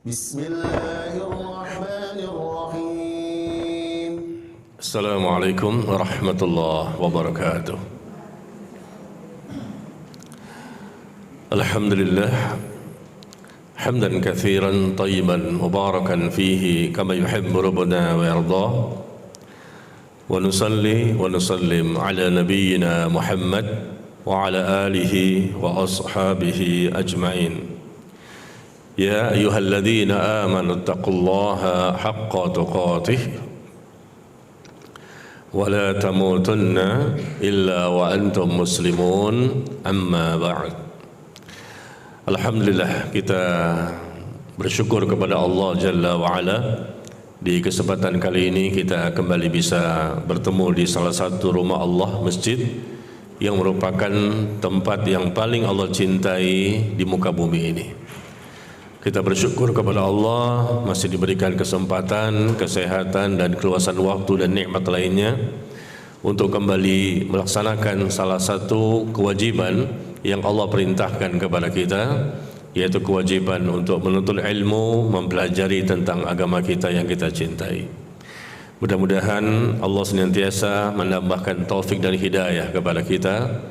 Bismillahirrahmanirrahim. Assalamualaikum warahmatullahi wabarakatuh. Alhamdulillah hamdan katsiran tayyiban mubarakan fihi kama yuhibbu rabbuna wa yardah. Wa nusalli wa nusallim ala nabiyyina Muhammad wa ala alihi wa ashabihi ajma'in. Ya ayyuhalladzina amanu taqullaha haqqa tuqatih wa la tamutunna illa wa antum muslimun, amma ba'd. Alhamdulillah, kita bersyukur kepada Allah Jalla wa Ala. Di kesempatan kali ini kita kembali bisa bertemu di salah satu rumah Allah, masjid yang merupakan tempat yang paling Allah cintai di muka bumi ini. Kita bersyukur kepada Allah masih diberikan kesempatan, kesehatan dan keluasan waktu dan nikmat lainnya untuk kembali melaksanakan salah satu kewajiban yang Allah perintahkan kepada kita, yaitu kewajiban untuk menuntut ilmu, mempelajari tentang agama kita yang kita cintai. Mudah-mudahan Allah senantiasa menambahkan taufik dan hidayah kepada kita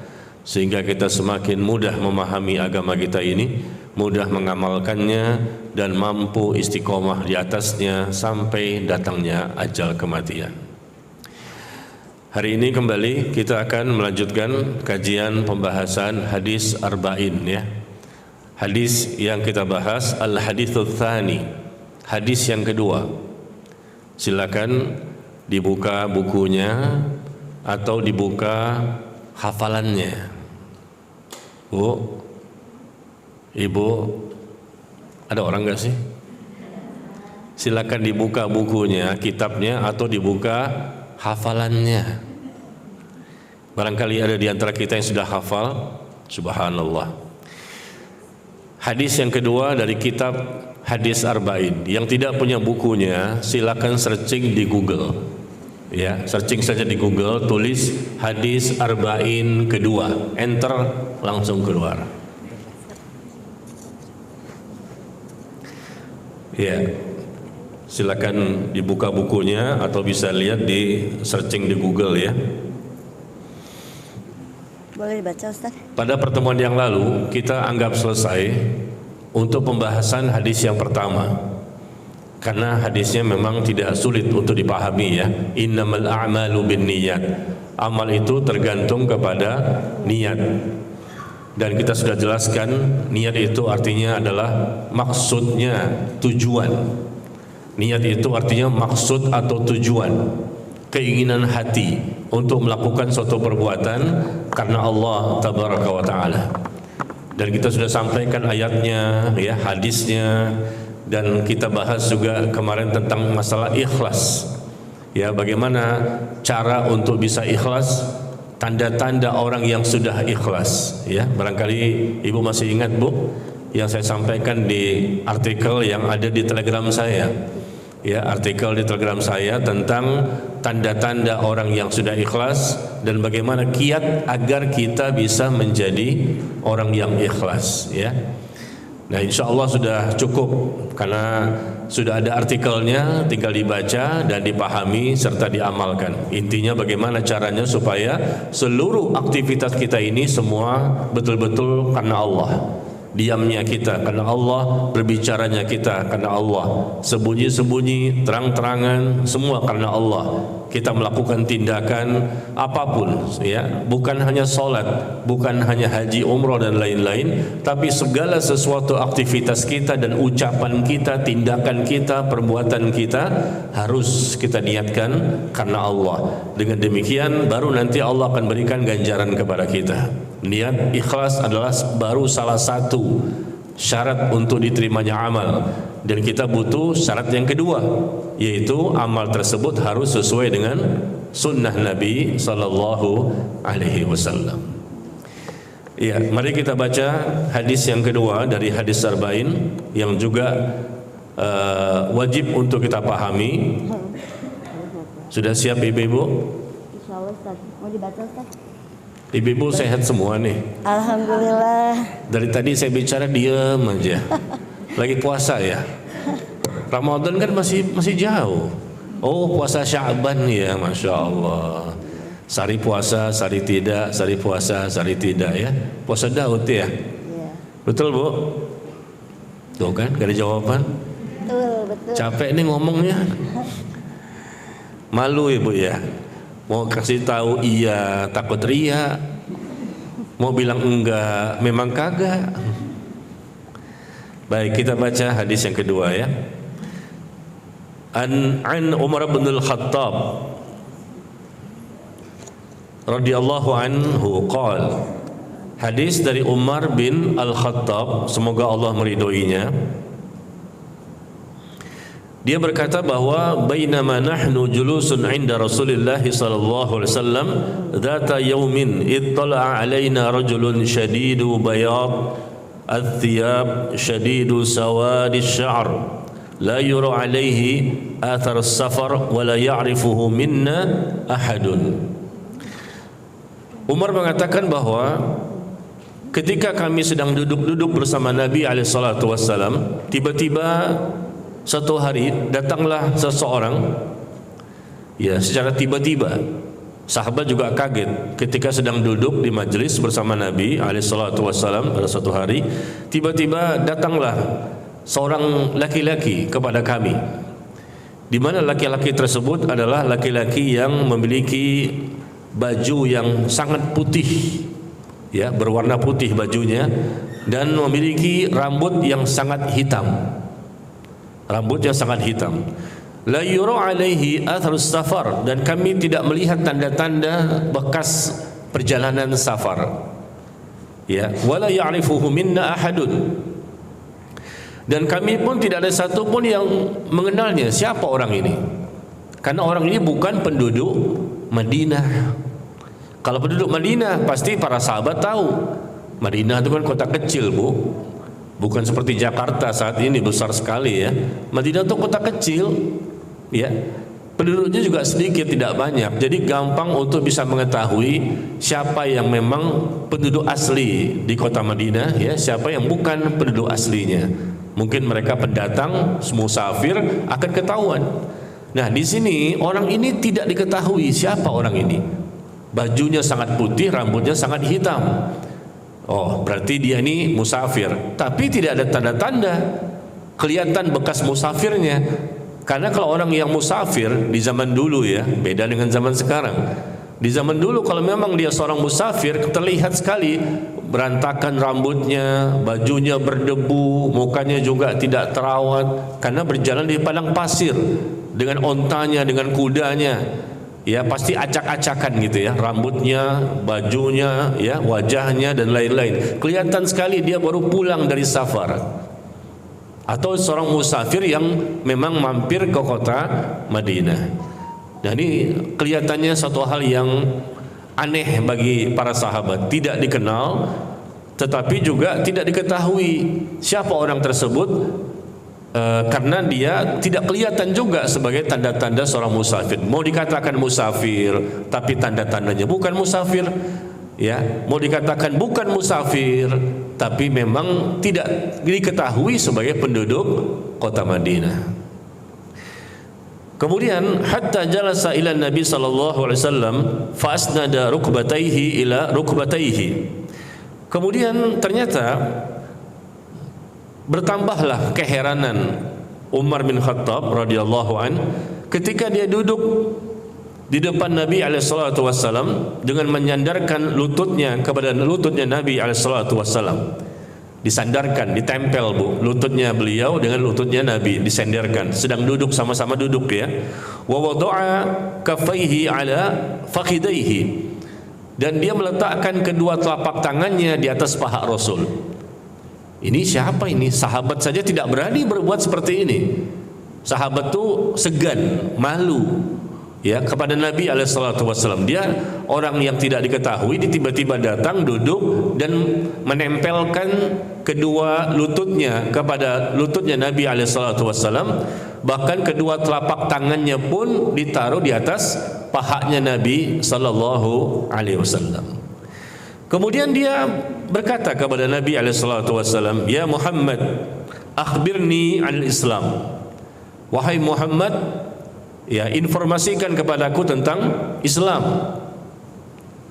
sehingga kita semakin mudah memahami agama kita ini, mudah mengamalkannya dan mampu istiqomah di atasnya sampai datangnya ajal kematian. Hari ini kembali kita akan melanjutkan kajian pembahasan hadis arba'in, ya. Hadis yang kita bahas al-haditsul tsani, hadis yang kedua. Silakan dibuka bukunya atau dibuka hafalannya. Bu, Ibu, ada orang enggak sih? Silakan dibuka bukunya, kitabnya, atau dibuka hafalannya. Barangkali ada di antara kita yang sudah hafal. Subhanallah. Hadis yang kedua dari kitab Hadis Arba'in. Yang tidak punya bukunya, silakan searching di Google. Ya, searching saja di Google, tulis Hadis Arba'in kedua, enter, langsung keluar. Ya, silakan dibuka bukunya atau bisa lihat di searching di Google, ya. Boleh dibaca, Ustaz? Pada pertemuan yang lalu kita anggap selesai untuk pembahasan hadis yang pertama, karena hadisnya memang tidak sulit untuk dipahami, ya. Innamal a'malu binniyat. Amal itu tergantung kepada niat. Dan kita sudah jelaskan niat itu artinya adalah maksudnya, tujuan. Niat itu artinya maksud atau tujuan, keinginan hati untuk melakukan suatu perbuatan karena Allah tabaraka wa taala. Dan kita sudah sampaikan ayatnya, ya, hadisnya, dan kita bahas juga kemarin tentang masalah ikhlas. Ya, bagaimana cara untuk bisa ikhlas, tanda-tanda orang yang sudah ikhlas, ya. Barangkali Ibu masih ingat, Bu, yang saya sampaikan di artikel yang ada di Telegram saya. Ya, artikel di Telegram saya tentang tanda-tanda orang yang sudah ikhlas dan bagaimana kiat agar kita bisa menjadi orang yang ikhlas, ya. Nah, insya Allah sudah cukup karena sudah ada artikelnya, tinggal dibaca dan dipahami serta diamalkan. Intinya bagaimana caranya supaya seluruh aktivitas kita ini semua betul-betul karena Allah. Diamnya kita karena Allah, berbicaranya kita karena Allah, sembunyi-sembunyi, terang-terangan, semua karena Allah. Kita melakukan tindakan apapun, ya, bukan hanya sholat, bukan hanya haji, umroh dan lain-lain, tapi segala sesuatu aktivitas kita dan ucapan kita, tindakan kita, perbuatan kita harus kita niatkan karena Allah. Dengan demikian baru nanti Allah akan berikan ganjaran kepada kita. Niat ikhlas adalah baru salah satu syarat untuk diterimanya amal, dan kita butuh syarat yang kedua, yaitu amal tersebut harus sesuai dengan sunnah Nabi sallallahu alaihi wasallam. Ya, mari kita baca hadis yang kedua dari hadis arba'in yang juga wajib untuk kita pahami. Sudah siap Ibu-ibu? Insyaallah, Ustaz. Mau dibaca, Ustaz? Ibu-ibu sehat semua nih? Alhamdulillah. Dari tadi saya bicara diam aja. Lagi puasa ya. Ramadan kan masih jauh. Oh, puasa Sya'ban ya, Masya Allah. Sehari puasa, sehari tidak, sehari puasa, sehari tidak ya. Puasa Daud ya. Iya. Betul Bu? Tuh kan, gak ada jawaban. Betul. Capek nih ngomongnya. Malu Ibu ya. Mau kasih tahu iya, takut ria. Mau bilang enggak, memang kagak. Baik, kita baca hadis yang kedua ya. An Umar bin Al-Khattab radhiyallahu anhu qala, hadis dari Umar bin Al-Khattab, semoga Allah meridhoinya. Dia berkata bahwa bainama nahnu julusun 'inda Rasulillah sallallahu alaihi wasallam dzata yaumin ittala'a 'alaina rajulun shadidu bayad ath-thiyab shadidu sawadi asy-sya'r la yura 'alaihi athar as-safar wa la ya'rifuhu minna ahadun. Umar mengatakan bahwa ketika kami sedang duduk-duduk bersama Nabi alaihissalatu wassalam, tiba-tiba satu hari datanglah seseorang, ya secara tiba-tiba. Sahabat juga kaget ketika sedang duduk di majelis bersama Nabi alaihissalatu wassalam pada suatu hari, tiba-tiba datanglah seorang laki-laki kepada kami, di mana laki-laki tersebut adalah laki-laki yang memiliki baju yang sangat putih, ya, berwarna putih bajunya, dan memiliki rambut yang sangat hitam. Rambut yang sangat hitam. La yura alaihi atharus safar, dan kami tidak melihat tanda-tanda bekas perjalanan safar. Ya, wala ya'rifuhu minna ahadun. Dan kami pun tidak ada satu pun yang mengenalnya, siapa orang ini. Karena orang ini bukan penduduk Madinah. Kalau penduduk Madinah pasti para sahabat tahu. Madinah itu kan kota kecil Bu, bukan seperti Jakarta saat ini besar sekali ya. Madinah itu kota kecil ya, penduduknya juga sedikit, tidak banyak. Jadi gampang untuk bisa mengetahui siapa yang memang penduduk asli di kota Madinah ya, siapa yang bukan penduduk aslinya. Mungkin mereka pendatang, musafir, akan ketahuan. Nah, di sini orang ini tidak diketahui siapa orang ini. Bajunya sangat putih, rambutnya sangat hitam. Oh, berarti dia ini musafir. Tapi tidak ada tanda-tanda kelihatan bekas musafirnya. Karena kalau orang yang musafir di zaman dulu ya, beda dengan zaman sekarang. Di zaman dulu kalau memang dia seorang musafir, terlihat sekali berantakan rambutnya, bajunya berdebu, mukanya juga tidak terawat karena berjalan di padang pasir dengan ontanya, dengan kudanya. Ya, pasti acak-acakan gitu ya, rambutnya, bajunya, ya, wajahnya dan lain-lain. Kelihatan sekali dia baru pulang dari safar. Atau seorang musafir yang memang mampir ke kota Madinah. Nah, ini kelihatannya satu hal yang aneh bagi para sahabat, tidak dikenal, tetapi juga tidak diketahui siapa orang tersebut. Karena dia tidak kelihatan juga sebagai tanda-tanda seorang musafir. Mau dikatakan musafir tapi tanda-tandanya bukan musafir, ya. Mau dikatakan bukan musafir tapi memang tidak diketahui sebagai penduduk kota Madinah. Kemudian hatta jalasa ila Nabi sallallahu alaihi wasallam fa asnada rukbatayhi ila rukbatayhi. Kemudian ternyata bertambahlah keheranan Umar bin Khattab radhiyallahu an ketika dia duduk di depan Nabi alaihissalatu wassalam dengan menyandarkan lututnya kepada lututnya Nabi alaihissalatu wassalam. Disandarkan, ditempel Bu, lututnya beliau dengan lututnya Nabi, disandarkan, sedang duduk, sama-sama duduk ya. Wa wada'a kaffaihi ala fakhidaihi, dan dia meletakkan kedua telapak tangannya di atas paha Rasul. Ini siapa ini? Sahabat saja tidak berani berbuat seperti ini. Sahabat tuh segan, malu ya kepada Nabi alaihissalatu wassalam. Dia orang yang tidak diketahui, dia tiba-tiba datang duduk dan menempelkan kedua lututnya kepada lututnya Nabi alaihissalatu wassalam. Bahkan kedua telapak tangannya pun ditaruh di atas pahanya Nabi sallallahu alaihi wasallam. Kemudian dia berkata kepada Nabi alaihissalatu wassalam, "Ya Muhammad, akhbirni 'anil Islam. Wahai Muhammad, ya, informasikan kepadaku tentang Islam.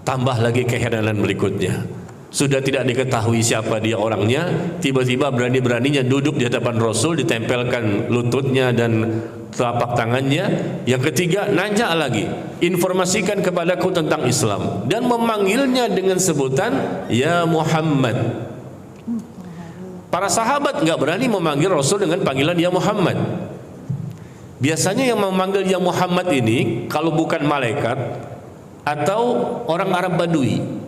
Tambah lagi keheranan berikutnya. Sudah tidak diketahui siapa dia orangnya, tiba-tiba berani-beraninya duduk di hadapan Rasul, ditempelkan lututnya dan telapak tangannya. Yang ketiga, nanya lagi, informasikan kepadaku tentang Islam, dan memanggilnya dengan sebutan ya Muhammad. Para sahabat nggak berani memanggil Rasul dengan panggilan ya Muhammad. Biasanya yang memanggil ya Muhammad ini kalau bukan malaikat atau orang Arab Badui.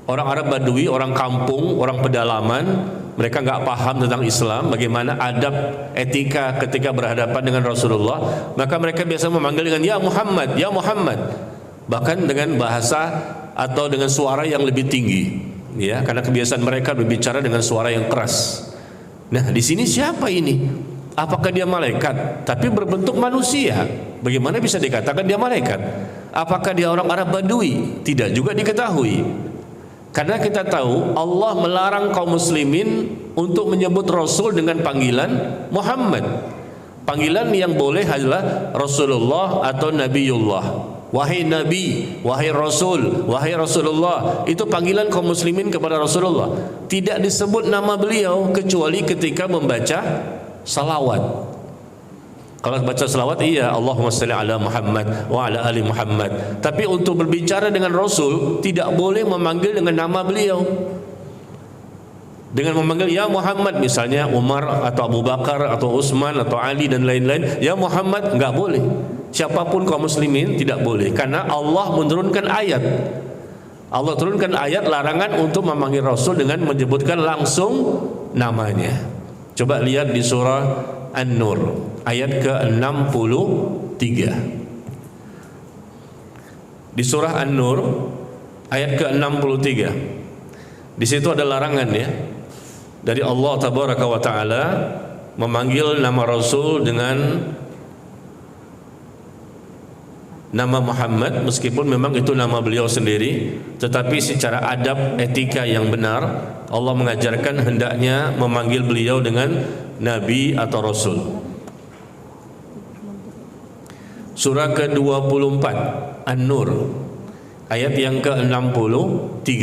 Orang Arab Badui, orang kampung, orang pedalaman, mereka nggak paham tentang Islam, bagaimana adab etika ketika berhadapan dengan Rasulullah, maka mereka biasa memanggil dengan ya Muhammad, ya Muhammad, bahkan dengan bahasa atau dengan suara yang lebih tinggi, ya, karena kebiasaan mereka berbicara dengan suara yang keras. Nah, di sini siapa ini? Apakah dia malaikat tapi berbentuk manusia? Bagaimana bisa dikatakan dia malaikat? Apakah dia orang Arab Badui? Tidak juga diketahui. Karena kita tahu Allah melarang kaum muslimin untuk menyebut Rasul dengan panggilan Muhammad. Panggilan yang boleh adalah Rasulullah atau Nabiullah. Wahai Nabi, wahai Rasul, wahai Rasulullah. Itu panggilan kaum muslimin kepada Rasulullah. Tidak disebut nama beliau kecuali ketika membaca salawat. Kalau baca salawat, iya, Allahumma shalli ala Muhammad wa ala ali Muhammad. Tapi untuk berbicara dengan Rasul tidak boleh memanggil dengan nama beliau. Dengan memanggil ya Muhammad, misalnya Umar atau Abu Bakar atau Utsman atau Ali dan lain-lain, ya Muhammad, enggak boleh. Siapapun kaum muslimin tidak boleh, karena Allah menurunkan ayat. Allah turunkan ayat larangan untuk memanggil Rasul dengan menyebutkan langsung namanya. Coba lihat di surah An-Nur ayat ke-63. Di surah An-Nur ayat ke-63. Di situ ada larangan, ya, dari Allah tabaraka wa taala memanggil nama Rasul dengan nama Muhammad, meskipun memang itu nama beliau sendiri, tetapi secara adab etika yang benar Allah mengajarkan hendaknya memanggil beliau dengan Nabi atau Rasul. Surah ke-24 An-Nur ayat yang ke-63.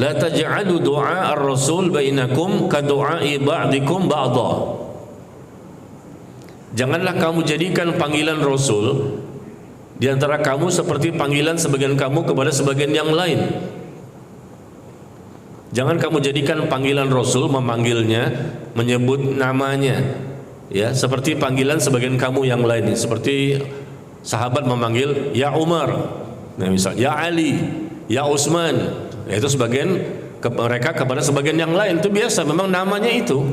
La taj'alu du'a ar-rasul bainakum ka du'a'i ba'dikum ba'dha. Janganlah kamu jadikan panggilan Rasul di antara kamu seperti panggilan sebagian kamu kepada sebagian yang lain. Jangan kamu jadikan panggilan Rasul, memanggilnya, menyebut namanya, ya, seperti panggilan sebagian kamu yang lain. Seperti sahabat memanggil ya Umar, nah, misal ya Ali, ya Utsman, itu sebagian mereka kepada sebagian yang lain. Itu biasa, memang namanya itu.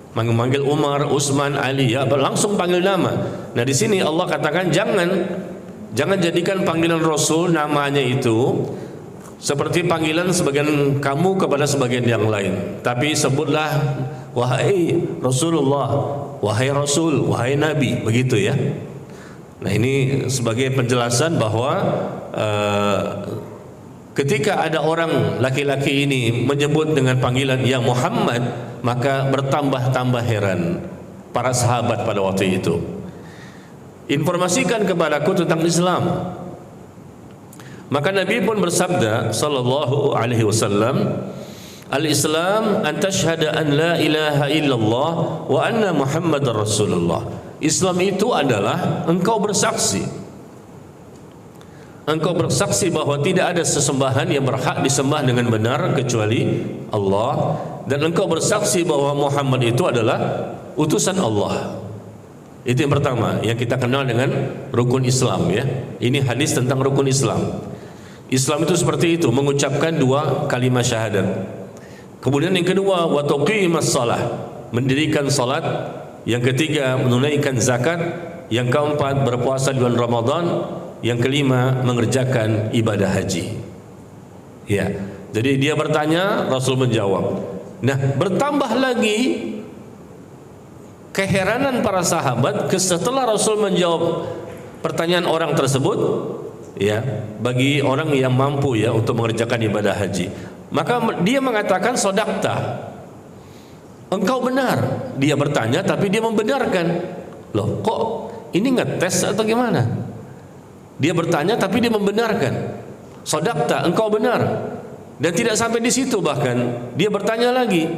Memanggil Umar, Utsman, Ali, ya, langsung panggil nama. Nah, di sini Allah katakan jangan jadikan panggilan Rasul namanya itu seperti panggilan sebagian kamu kepada sebagian yang lain, tapi sebutlah wahai Rasulullah, wahai Rasul, wahai Nabi, begitu, ya. Nah, ini sebagai penjelasan bahwa ketika ada orang laki-laki ini menyebut dengan panggilan ya Muhammad, maka bertambah-tambah heran para sahabat pada waktu itu. Informasikan kepadaku tentang Islam. Maka Nabi pun bersabda sallallahu alaihi wasallam, al-Islam an tashhada an la ilaha illallah wa anna Muhammadar Rasulullah. Islam itu adalah engkau bersaksi bahwa tidak ada sesembahan yang berhak disembah dengan benar kecuali Allah, dan engkau bersaksi bahwa Muhammad itu adalah utusan Allah. Itu yang pertama yang kita kenal dengan rukun Islam, ya. Ini hadis tentang rukun Islam. Islam itu seperti itu, mengucapkan dua kalimat syahadat. Kemudian yang kedua, wa tuqimas shalah, mendirikan salat. Yang ketiga, menunaikan zakat. Yang keempat, berpuasa di bulan Ramadan. Yang kelima, mengerjakan ibadah haji. Ya. Jadi dia bertanya, Rasul menjawab. Nah, bertambah lagi keheranan para sahabat setelah Rasul menjawab pertanyaan orang tersebut, ya, bagi orang yang mampu, ya, untuk mengerjakan ibadah haji. Maka dia mengatakan sodakta, engkau benar. Dia bertanya tapi dia membenarkan. Loh, kok ini ngetes atau gimana? Dia bertanya tapi dia membenarkan. Sodakta, engkau benar. Dan tidak sampai di situ, bahkan dia bertanya lagi.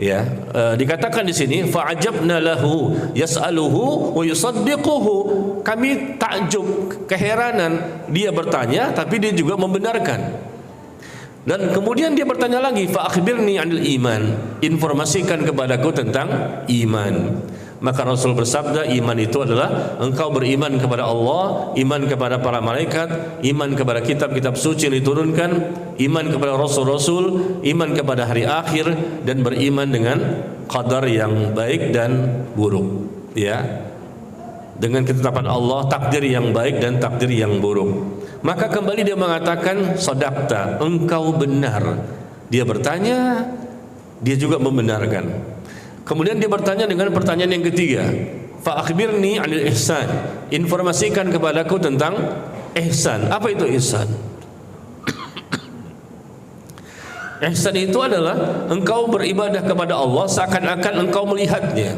Ya, dikatakan di sini fa'ajabna lahu yas'aluhu wa yusaddiquhu. Kami takjub, keheranan, dia bertanya tapi dia juga membenarkan. Dan kemudian dia bertanya lagi, fa akhbirni 'anil iman, informasikan kepadaku tentang iman. Maka Rasul bersabda, iman itu adalah engkau beriman kepada Allah, iman kepada para malaikat, iman kepada kitab-kitab suci yang diturunkan, iman kepada rasul-rasul, iman kepada hari akhir, dan beriman dengan qadar yang baik dan buruk. Ya, dengan ketetapan Allah, takdir yang baik dan takdir yang buruk. Maka kembali dia mengatakan sodakta, engkau benar. Dia bertanya, dia juga membenarkan. Kemudian dia bertanya dengan pertanyaan yang ketiga, fa akhbirni 'anil ihsan, informasikan kepadaku tentang ihsan. Apa itu ihsan? Ihsan itu adalah engkau beribadah kepada Allah seakan-akan engkau melihatnya.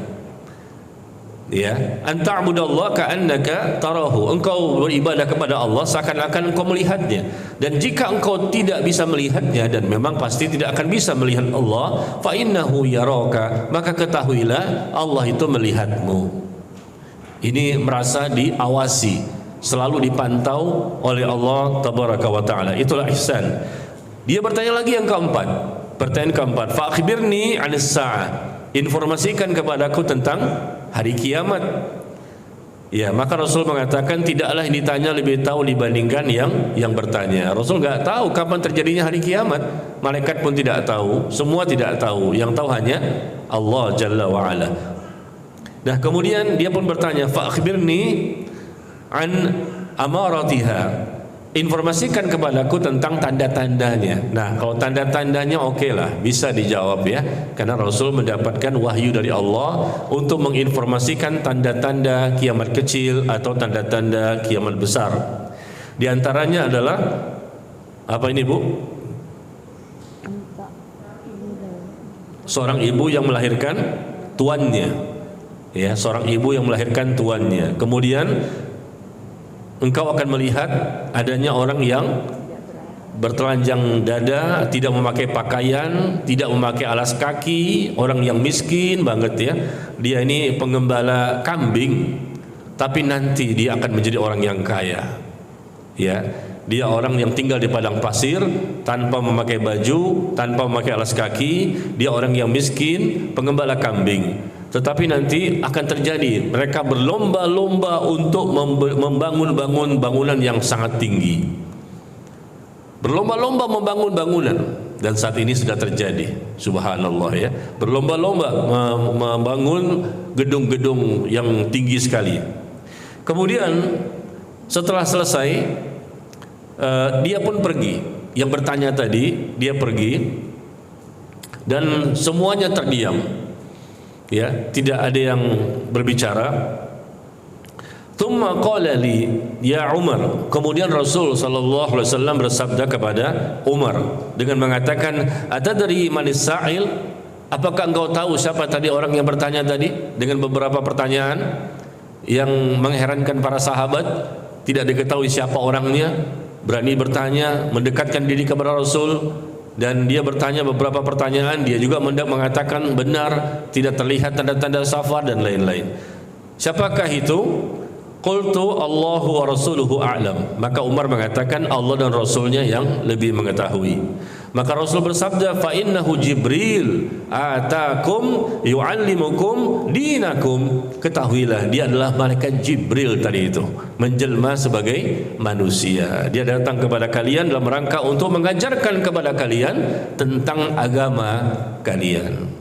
Ya, anta'budallaha ka'annaka tarahu. Engkau beribadah kepada Allah seakan-akan engkau melihatnya. Dan jika engkau tidak bisa melihatnya, dan memang pasti tidak akan bisa melihat Allah, fa innahu yaraka, maka ketahuilah Allah itu melihatmu. Ini merasa diawasi, selalu dipantau oleh Allah tabaraka wa taala. Itulah ihsan. Dia bertanya lagi yang keempat. Pertanyaan keempat, fa akhbirni 'anis sa'ah, informasikan kepadaku tentang hari kiamat. Ya, maka Rasul mengatakan tidaklah yang ditanya lebih tahu dibandingkan yang bertanya. Rasul nggak tahu kapan terjadinya hari kiamat. Malaikat pun tidak tahu, semua tidak tahu. Yang tahu hanya Allah Jalla wa Ala. Nah, kemudian dia pun bertanya, fa akhbirni an amaratiha, informasikan kepadaku tentang tanda-tandanya. Nah, kalau tanda-tandanya oke lah, bisa dijawab ya, karena Rasul mendapatkan wahyu dari Allah untuk menginformasikan tanda-tanda kiamat kecil atau tanda-tanda kiamat besar. Di antaranya adalah apa ini, Bu? Seorang ibu yang melahirkan tuannya. Ya, seorang ibu yang melahirkan tuannya. Kemudian engkau akan melihat adanya orang yang bertelanjang dada, tidak memakai pakaian, tidak memakai alas kaki, orang yang miskin banget ya. Dia ini pengembala kambing, tapi nanti dia akan menjadi orang yang kaya. Ya, dia orang yang tinggal di padang pasir tanpa memakai baju, tanpa memakai alas kaki, dia orang yang miskin, pengembala kambing. Tetapi nanti akan terjadi, mereka berlomba-lomba untuk membangun bangunan yang sangat tinggi. Berlomba-lomba membangun bangunan, dan saat ini sudah terjadi. Subhanallah ya. Berlomba-lomba membangun gedung-gedung yang tinggi sekali. Kemudian setelah selesai, dia pun pergi. Yang bertanya tadi, dia pergi, dan semuanya terdiam. Ya, tidak ada yang berbicara. Tsumma qala li ya Umar. Kemudian Rasul sallallahu alaihi wasallam bersabda kepada Umar dengan mengatakan, "Atadri manis sa'il?" Apakah engkau tahu siapa tadi orang yang bertanya tadi? Dengan beberapa pertanyaan yang mengherankan para sahabat, tidak diketahui siapa orangnya, berani bertanya, mendekatkan diri kepada Rasul. Dan dia bertanya beberapa pertanyaan, dia juga mengatakan benar, tidak terlihat tanda-tanda safar dan lain-lain. Siapakah itu? Qultu Allahu wa rasuluhu a'lam. Maka Umar mengatakan Allah dan Rasulnya yang lebih mengetahui. Maka Rasul bersabda, fa innahu Jibril atakum yu'allimukum dinakum. Ketahuilah dia adalah malaikat Jibril tadi itu, menjelma sebagai manusia. Dia datang kepada kalian dalam rangka untuk mengajarkan kepada kalian tentang agama kalian.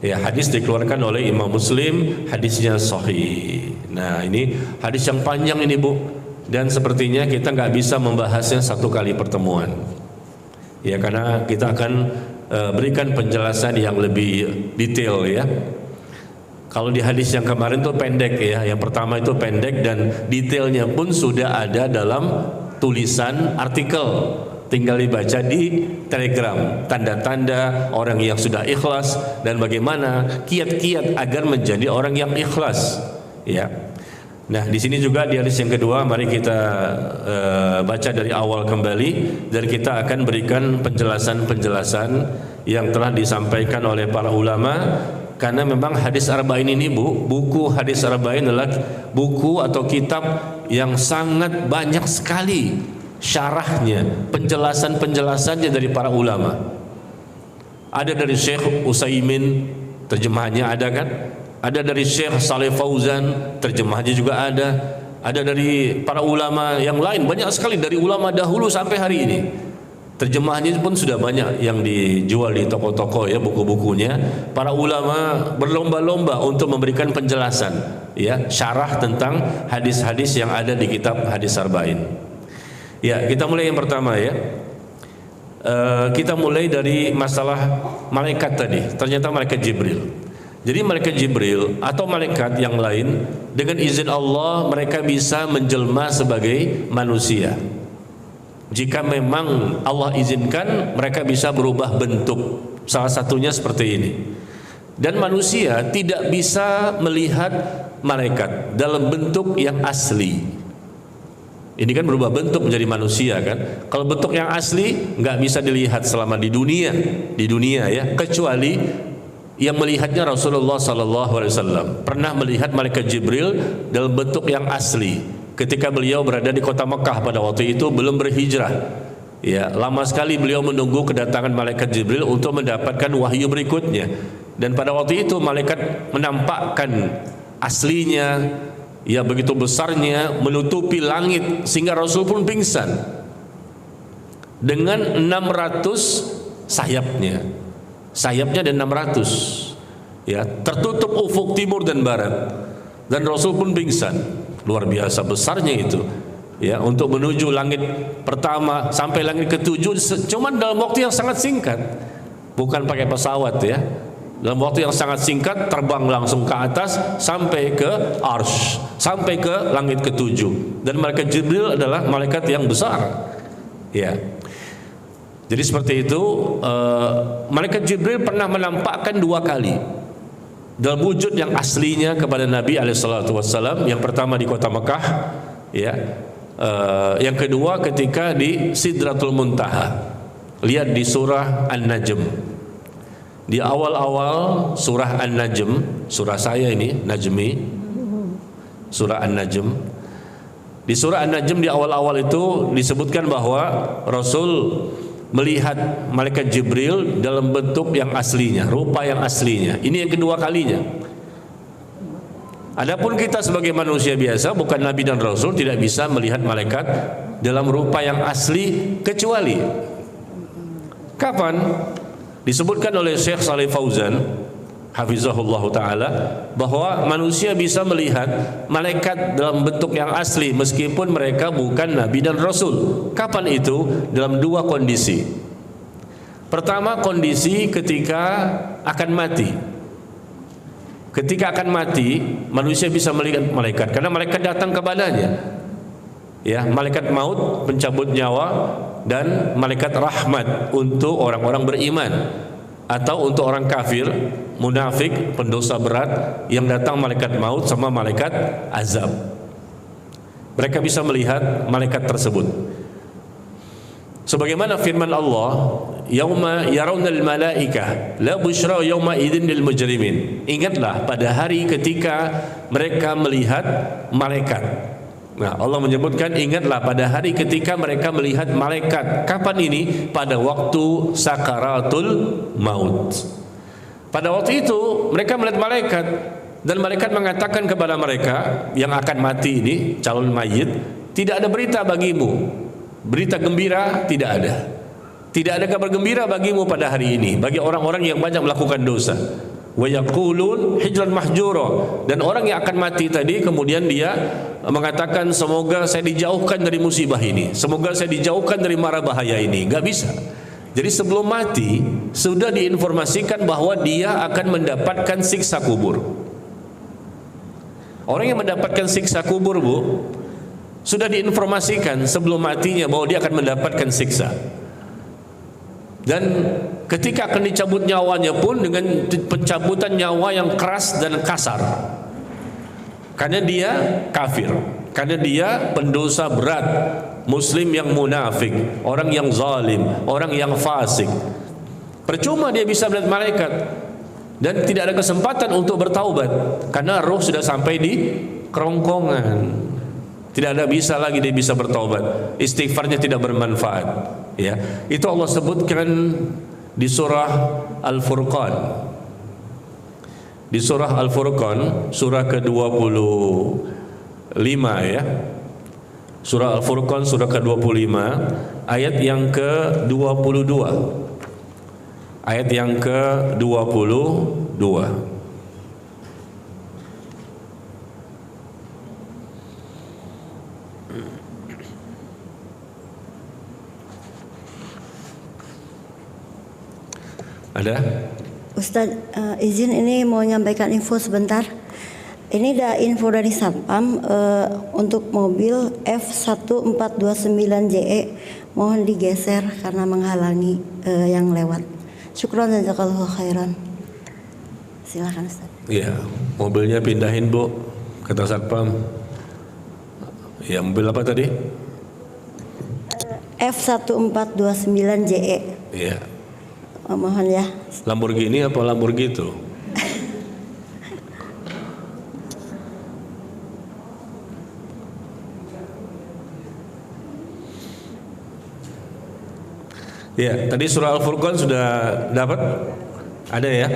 Ya, hadis dikeluarkan oleh Imam Muslim, hadisnya sahih. Nah, ini hadis yang panjang ini, Bu, dan sepertinya kita nggak bisa membahasnya satu kali pertemuan. Ya, karena kita akan berikan penjelasan yang lebih detail ya. Kalau di hadis yang kemarin itu pendek ya, yang pertama itu pendek dan detailnya pun sudah ada dalam tulisan artikel. tinggal dibaca di Telegram, tanda-tanda orang yang sudah ikhlas dan bagaimana kiat-kiat agar menjadi orang yang ikhlas, ya. Nah, di sini juga di hadis yang kedua, mari kita baca dari awal kembali dan kita akan berikan penjelasan-penjelasan yang telah disampaikan oleh para ulama. Karena memang hadis arba'in ini buku hadis arba'in adalah buku atau kitab yang sangat banyak sekali syarahnya, penjelasan-penjelasannya dari para ulama. Ada dari Syekh Utsaimin, terjemahannya ada kan? Ada dari Syekh Saleh Fauzan, terjemahannya juga ada. Ada dari para ulama yang lain, banyak sekali dari ulama dahulu sampai hari ini. Terjemahannya pun sudah banyak yang dijual di toko-toko, ya, buku-bukunya. Para ulama berlomba-lomba untuk memberikan penjelasan, ya, syarah tentang hadis-hadis yang ada di kitab hadis arba'in. Ya, kita mulai yang pertama, ya. Kita mulai dari masalah malaikat tadi. Ternyata malaikat Jibril. Jadi malaikat Jibril atau malaikat yang lain dengan izin Allah mereka bisa menjelma sebagai manusia. Jika memang Allah izinkan, mereka bisa berubah bentuk. Salah satunya seperti ini. Dan manusia tidak bisa melihat malaikat dalam bentuk yang asli. Ini kan berubah bentuk menjadi manusia kan. Kalau bentuk yang asli nggak bisa dilihat selama di dunia ya, kecuali yang melihatnya Rasulullah SAW pernah melihat malaikat Jibril dalam bentuk yang asli. Ketika beliau berada di kota Mekah pada waktu itu belum berhijrah, ya, lama sekali beliau menunggu kedatangan malaikat Jibril untuk mendapatkan wahyu berikutnya. Dan pada waktu itu malaikat menampakkan aslinya, ya, begitu besarnya, menutupi langit sehingga Rasul pun pingsan. Dengan 600 sayapnya ada 600, ya, tertutup ufuk timur dan barat, dan Rasul pun pingsan. Luar biasa besarnya itu, ya, untuk menuju langit pertama sampai langit ketujuh cuma dalam waktu yang sangat singkat, bukan pakai pesawat, ya, dalam waktu yang sangat singkat terbang langsung ke atas sampai ke arsy, sampai ke langit ketujuh. Dan malaikat Jibril adalah malaikat yang besar, ya. Jadi seperti itu, malaikat Jibril pernah menampakkan 2 kali dalam wujud yang aslinya kepada Nabi SAW. Yang pertama di kota Mekah, ya, yang kedua ketika di Sidratul Muntaha. Lihat di surah An-Najm. Di awal-awal surah An-Najm, surah saya ini Najmi, surah An-Najm. Di surah An-Najm di awal-awal itu disebutkan bahwa Rasul melihat malaikat Jibril dalam bentuk yang aslinya, rupa yang aslinya. Ini yang kedua kalinya. Adapun kita sebagai manusia biasa, bukan Nabi dan Rasul, tidak bisa melihat malaikat dalam rupa yang asli kecuali kapan? Disebutkan oleh Syekh Saleh Fauzan hafizahullah ta'ala bahwa manusia bisa melihat malaikat dalam bentuk yang asli meskipun mereka bukan Nabi dan Rasul. Kapan itu? Dalam 2 kondisi. Pertama, kondisi ketika akan mati. Ketika akan mati, manusia bisa melihat malaikat karena malaikat datang kepadanya, ya, malaikat maut pencabut nyawa dan malaikat rahmat untuk orang-orang beriman, atau untuk orang kafir, munafik, pendosa berat yang datang malaikat maut sama malaikat azab. Mereka bisa melihat malaikat tersebut. Sebagaimana firman Allah, "Yauma yarawnal malaikah la busyra yauma idzin lil mujrimin." Ingatlah pada hari ketika mereka melihat malaikat. Nah, Allah menyebutkan ingatlah pada hari ketika mereka melihat malaikat. Kapan ini? Pada waktu sakaratul maut. Pada waktu itu mereka melihat malaikat dan malaikat mengatakan kepada mereka yang akan mati ini, calon mayit, tidak ada berita bagimu. Berita gembira tidak ada. Tidak ada kabar gembira bagimu pada hari ini bagi orang-orang yang banyak melakukan dosa. Wa yaqulun hijran mahjura, dan orang yang akan mati tadi kemudian dia mengatakan semoga saya dijauhkan dari musibah ini, semoga saya dijauhkan dari mara bahaya ini. Enggak bisa. Jadi sebelum mati sudah diinformasikan bahwa dia akan mendapatkan siksa kubur. Orang yang mendapatkan siksa kubur, Bu, sudah diinformasikan sebelum matinya bahwa dia akan mendapatkan siksa. Dan ketika akan dicabut nyawanya pun dengan pencabutan nyawa yang keras dan kasar. Karena dia kafir, karena dia pendosa berat, muslim yang munafik, orang yang zalim, orang yang fasik. Percuma dia bisa melihat malaikat dan tidak ada kesempatan untuk bertaubat karena roh sudah sampai di kerongkongan. Tidak ada bisa lagi dia bisa bertaubat. Istighfarnya tidak bermanfaat. Ya, itu Allah sebutkan di surah Al-Furqan. Di surah Al-Furqan, surah ke-25 ya. Surah Al-Furqan surah ke-25 ayat yang ke-22. Ayat yang ke-22. Ada? Ustadz, izin ini mau nyampaikan info sebentar. Ini ada info dari Satpam untuk mobil F1429JE mohon digeser karena menghalangi yang lewat. Syukron dan jazakallahu khairan. Silakan Ustaz. Iya, mobilnya pindahin Bu, kata Satpam. Ya, mobil apa tadi? F1429JE. Iya. Mohon ya. Lamborghini apa Lamborghini itu? Ya, tadi surah Al-Furqan sudah dapat? Ada ya?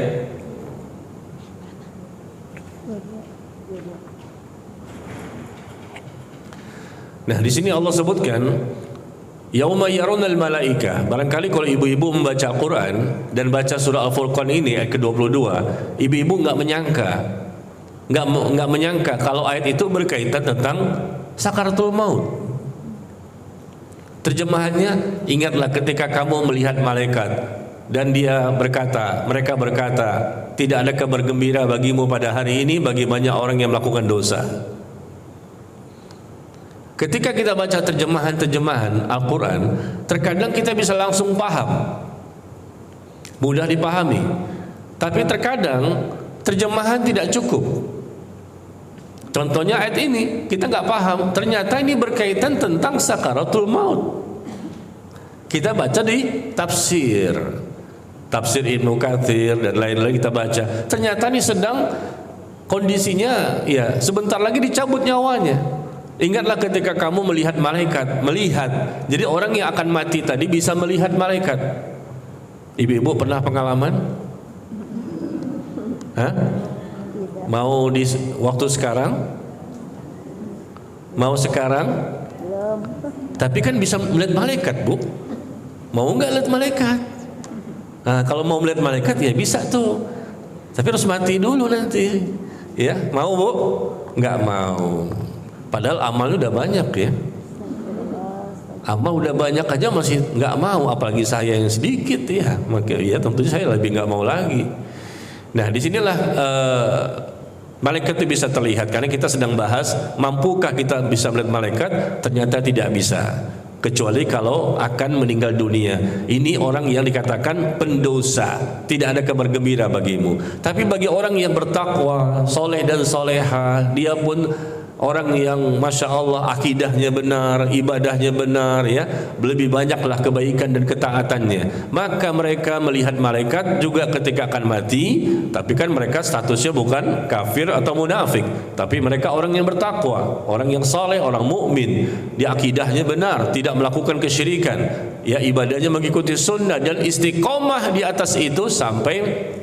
Nah, di sini Allah sebutkan yauma yaronal malaika. Barangkali kalau ibu-ibu membaca Quran dan baca surah Al-Furqan ini ayat ke-22, ibu-ibu enggak menyangka kalau ayat itu berkaitan tentang sakaratul maut. Terjemahannya, ingatlah ketika kamu melihat malaikat dan mereka berkata, tidak ada kabar gembira bagimu pada hari ini bagi banyak orang yang melakukan dosa. Ketika kita baca terjemahan Al-Quran, terkadang kita bisa langsung paham, mudah dipahami. Tapi terkadang terjemahan tidak cukup. Contohnya ayat ini, kita nggak paham, ternyata ini berkaitan tentang sakaratul maut. Kita baca di tafsir Ibnu Katsir dan lain-lain kita baca. Ternyata ini sedang kondisinya, ya sebentar lagi dicabut nyawanya. Ingatlah ketika kamu melihat malaikat, melihat. Jadi orang yang akan mati tadi bisa melihat malaikat. Ibu-ibu pernah pengalaman? Hah? Mau di waktu sekarang? Mau sekarang? Belum. Tapi kan bisa melihat malaikat, Bu. Mau nggak lihat malaikat? Nah, kalau mau melihat malaikat ya bisa tuh. Tapi harus mati dulu nanti. Ya, mau Bu? Nggak mau. Padahal amalnya udah banyak ya. Amal udah banyak aja masih nggak mau, apalagi saya yang sedikit ya. Maka ya tentunya saya lebih nggak mau lagi. Nah, disinilah malaikat itu bisa terlihat karena kita sedang bahas mampukah kita bisa melihat malaikat. Ternyata tidak bisa, kecuali kalau akan meninggal dunia. Ini orang yang dikatakan pendosa, tidak ada kabar gembira bagimu. Tapi bagi orang yang bertakwa, soleh dan soleha, dia pun orang yang masya Allah akidahnya benar, ibadahnya benar, ya lebih banyaklah kebaikan dan ketaatannya. Maka mereka melihat malaikat juga ketika akan mati. Tapi kan mereka statusnya bukan kafir atau munafik, tapi mereka orang yang bertakwa, orang yang saleh, orang mukmin. Dia akidahnya benar, tidak melakukan kesyirikan, ya ibadahnya mengikuti sunnah dan istiqomah di atas itu sampai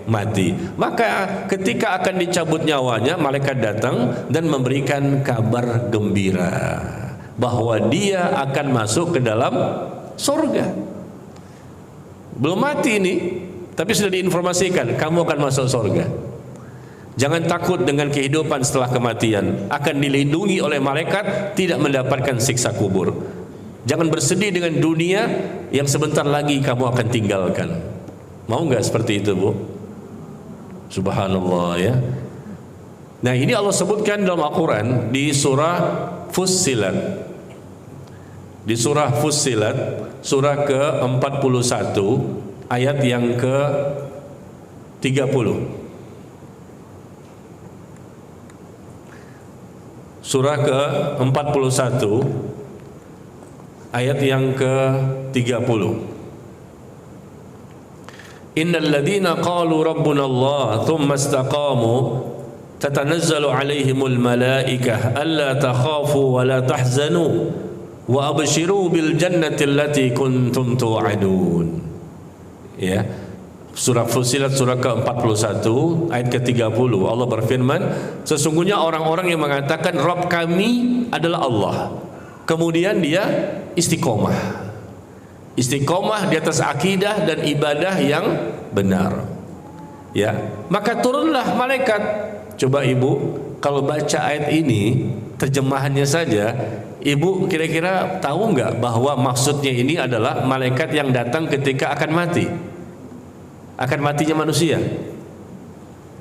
mati. Maka ketika akan dicabut nyawanya, malaikat datang dan memberikan kabar gembira bahwa dia akan masuk ke dalam surga. Belum mati ini, tapi sudah diinformasikan kamu akan masuk surga. Jangan takut dengan kehidupan setelah kematian, akan dilindungi oleh malaikat, tidak mendapatkan siksa kubur. Jangan bersedih dengan dunia yang sebentar lagi kamu akan tinggalkan. Mau nggak seperti itu, Bu? Subhanallah ya. Nah, ini Allah sebutkan dalam Al-Quran di surah Fussilat. Di surah Fussilat, surah ke-41 ayat yang ke-30. Surah ke-41 ayat yang ke-30. Innal ladzina qalu rabbuna Allah thumma istaqamu tatanazzalu alaihimul malaikah alla takhafu wa la tahzanu wa abshiru bil jannati allati kuntum tu'adun. Ya. Surah Fussilat surah ke-41 ayat ke-30, Allah berfirman, sesungguhnya orang-orang yang mengatakan Rabb kami adalah Allah, kemudian dia istiqomah. Istiqomah di atas akidah dan ibadah yang benar. Ya, maka turunlah malaikat. Coba ibu, kalau baca ayat ini terjemahannya saja, ibu kira-kira tahu nggak bahwa maksudnya ini adalah malaikat yang datang ketika akan mati, akan matinya manusia?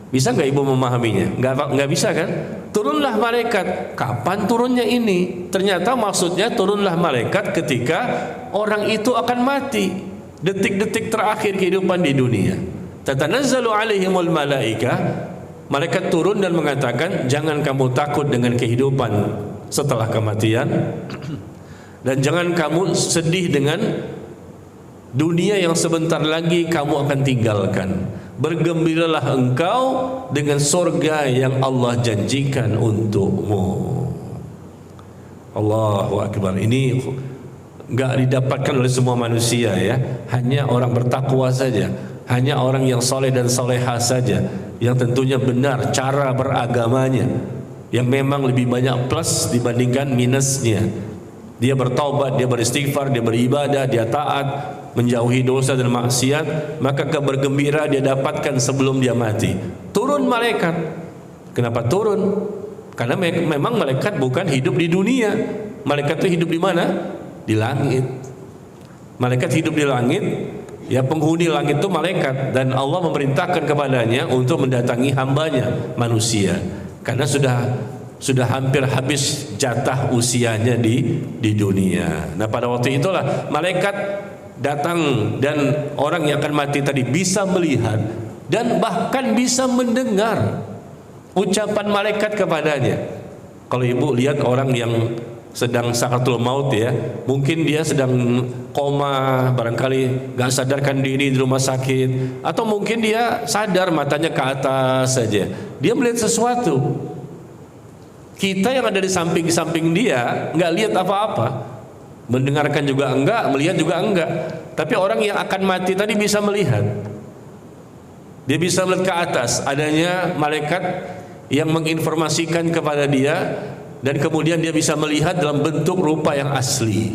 Bisa nggak ibu memahaminya? Nggak bisa kan? Turunlah malaikat. Kapan turunnya ini? Ternyata maksudnya turunlah malaikat ketika orang itu akan mati, detik-detik terakhir kehidupan di dunia. Tatanazzalu alaihimul malaika. Malaikat turun dan mengatakan, jangan kamu takut dengan kehidupan setelah kematian, dan jangan kamu sedih dengan dunia yang sebentar lagi kamu akan tinggalkan. Bergembiralah engkau dengan surga yang Allah janjikan untukmu. Allahu Akbar. Ini enggak didapatkan oleh semua manusia ya. Hanya orang bertakwa saja, hanya orang yang soleh dan solehah saja, yang tentunya benar cara beragamanya, yang memang lebih banyak plus dibandingkan minusnya. Dia bertaubat, dia beristighfar, dia beribadah, dia taat, menjauhi dosa dan maksiat, maka kebergembira dia dapatkan sebelum dia mati. Turun malaikat. Kenapa turun? Karena memang malaikat bukan hidup di dunia. Malaikat itu hidup di mana? Di langit. Malaikat hidup di langit. Ya, penghuni langit itu malaikat, dan Allah memerintahkan kepadanya untuk mendatangi hambanya manusia, karena sudah hampir habis jatah usianya di dunia. Nah, pada waktu itulah malaikat datang, dan orang yang akan mati tadi bisa melihat dan bahkan bisa mendengar ucapan malaikat kepadanya. Kalau ibu lihat orang yang sedang sakaratul maut ya, mungkin dia sedang koma, barangkali gak sadarkan diri di rumah sakit, atau mungkin dia sadar matanya ke atas saja, dia melihat sesuatu. Kita yang ada di samping-samping dia nggak lihat apa-apa, mendengarkan juga enggak, melihat juga enggak. Tapi orang yang akan mati tadi bisa melihat. Dia bisa melihat ke atas, adanya malaikat yang menginformasikan kepada dia, dan kemudian dia bisa melihat dalam bentuk rupa yang asli.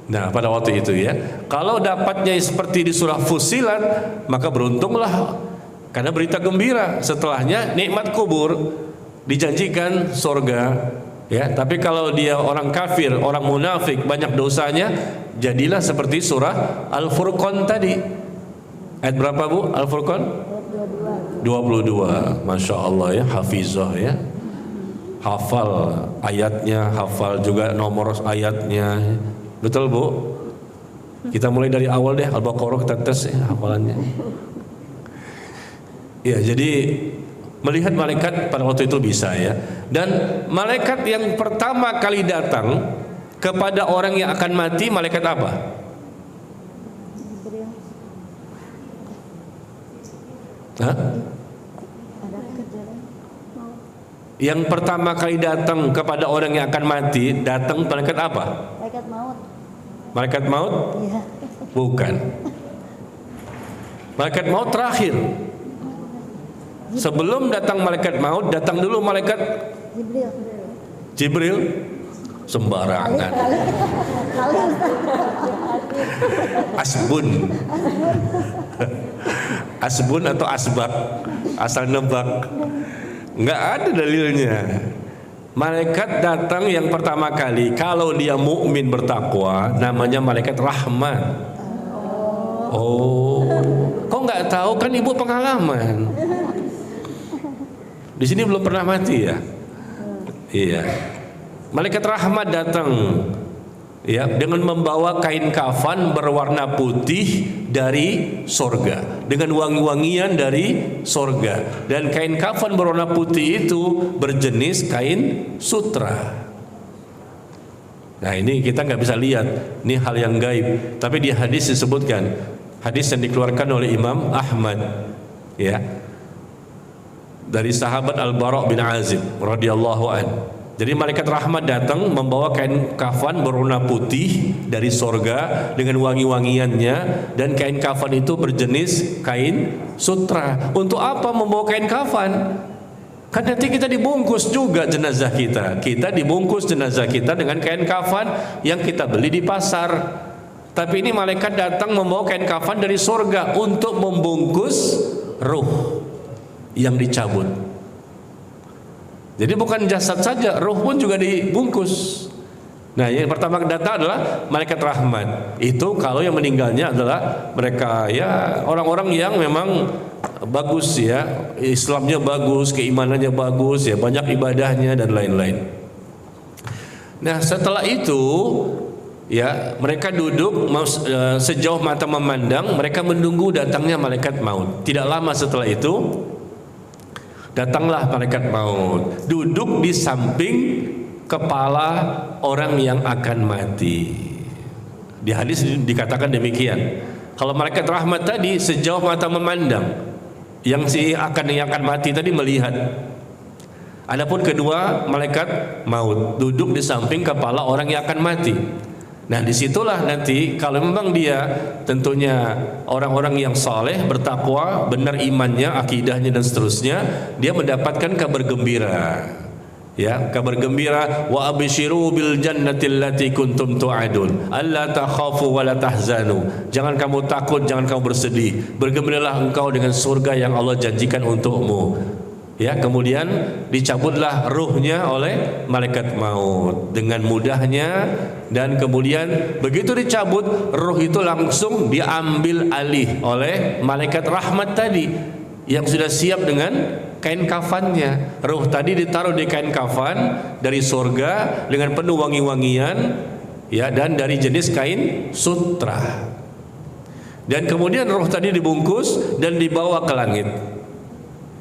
Nah, pada waktu itu ya, kalau dapatnya seperti di surah Fussilat, maka beruntunglah, karena berita gembira. Setelahnya nikmat kubur, dijanjikan surga ya. Tapi kalau dia orang kafir, orang munafik, banyak dosanya, jadilah seperti surah Al-Furqan tadi. Ayat berapa Bu? Al-Furqan 22. Masya Allah ya, hafizah ya, hafal ayatnya, hafal juga nomor ayatnya. Betul Bu? Kita mulai dari awal deh, Al-Baqarah kita tes ya, hafalannya ya. Jadi melihat malaikat pada waktu itu bisa ya. Dan malaikat yang pertama kali datang kepada orang yang akan mati, malaikat apa? Hah? Yang pertama kali datang kepada orang yang akan mati, datang malaikat apa? Malaikat maut. Malaikat maut? Iya. Bukan. Malaikat maut terakhir. Sebelum datang malaikat maut, datang dulu malaikat Jibril. Sembarangan. Asbun. Asbun atau asbak, asal nebak. Enggak ada dalilnya. Malaikat datang yang pertama kali, kalau dia mukmin bertakwa, namanya malaikat rahmat. Oh, kok nggak tahu? Kan ibu pengalaman. Di sini belum pernah mati ya? Iya. Malaikat rahmat datang ya, dengan membawa kain kafan berwarna putih dari sorga, dengan wangi-wangian dari sorga, dan kain kafan berwarna putih itu berjenis kain sutra. Nah ini kita nggak bisa lihat, ini hal yang gaib, tapi di hadis disebutkan, hadis yang dikeluarkan oleh Imam Ahmad, ya, dari sahabat Al-Bara' bin Azib radhiyallahu an. Jadi malaikat rahmat datang membawa kain kafan berwarna putih dari sorga dengan wangi-wangiannya, dan kain kafan itu berjenis kain sutra. Untuk apa membawa kain kafan? Kan nanti kita dibungkus juga jenazah kita. Kita dibungkus jenazah kita dengan kain kafan yang kita beli di pasar. Tapi ini malaikat datang membawa kain kafan dari sorga untuk membungkus ruh yang dicabut. Jadi bukan jasad saja, ruh pun juga dibungkus. Nah yang pertama datang adalah malaikat rahmat. Itu kalau yang meninggalnya adalah mereka, ya, orang-orang yang memang bagus, ya, Islamnya bagus, keimanannya bagus, ya, banyak ibadahnya dan lain-lain. Nah setelah itu, ya, mereka duduk sejauh mata memandang, mereka menunggu datangnya malaikat maut. Tidak lama setelah itu datanglah malaikat maut, duduk di samping kepala orang yang akan mati. Di hadis dikatakan demikian. Kalau malaikat rahmat tadi sejauh mata memandang, yang akan mati tadi melihat. Adapun kedua malaikat maut duduk di samping kepala orang yang akan mati. Nah disitulah nanti kalau memang dia tentunya orang-orang yang saleh, bertakwa, benar imannya, akidahnya dan seterusnya, dia mendapatkan kabar gembira, ya, kabar gembira, wa absyiru bil jannati allati kuntum tu'adun alla takhafu wa la tahzanu. Jangan kamu takut, jangan kamu bersedih, bergembiralah engkau dengan surga yang Allah janjikan untukmu. Ya, kemudian dicabutlah ruhnya oleh malaikat maut dengan mudahnya, dan kemudian begitu dicabut, ruh itu langsung diambil alih oleh malaikat rahmat tadi yang sudah siap dengan kain kafannya. Ruh tadi ditaruh di kain kafan dari surga dengan penuh wangi-wangian, ya, dan dari jenis kain sutra. Dan kemudian ruh tadi dibungkus dan dibawa ke langit.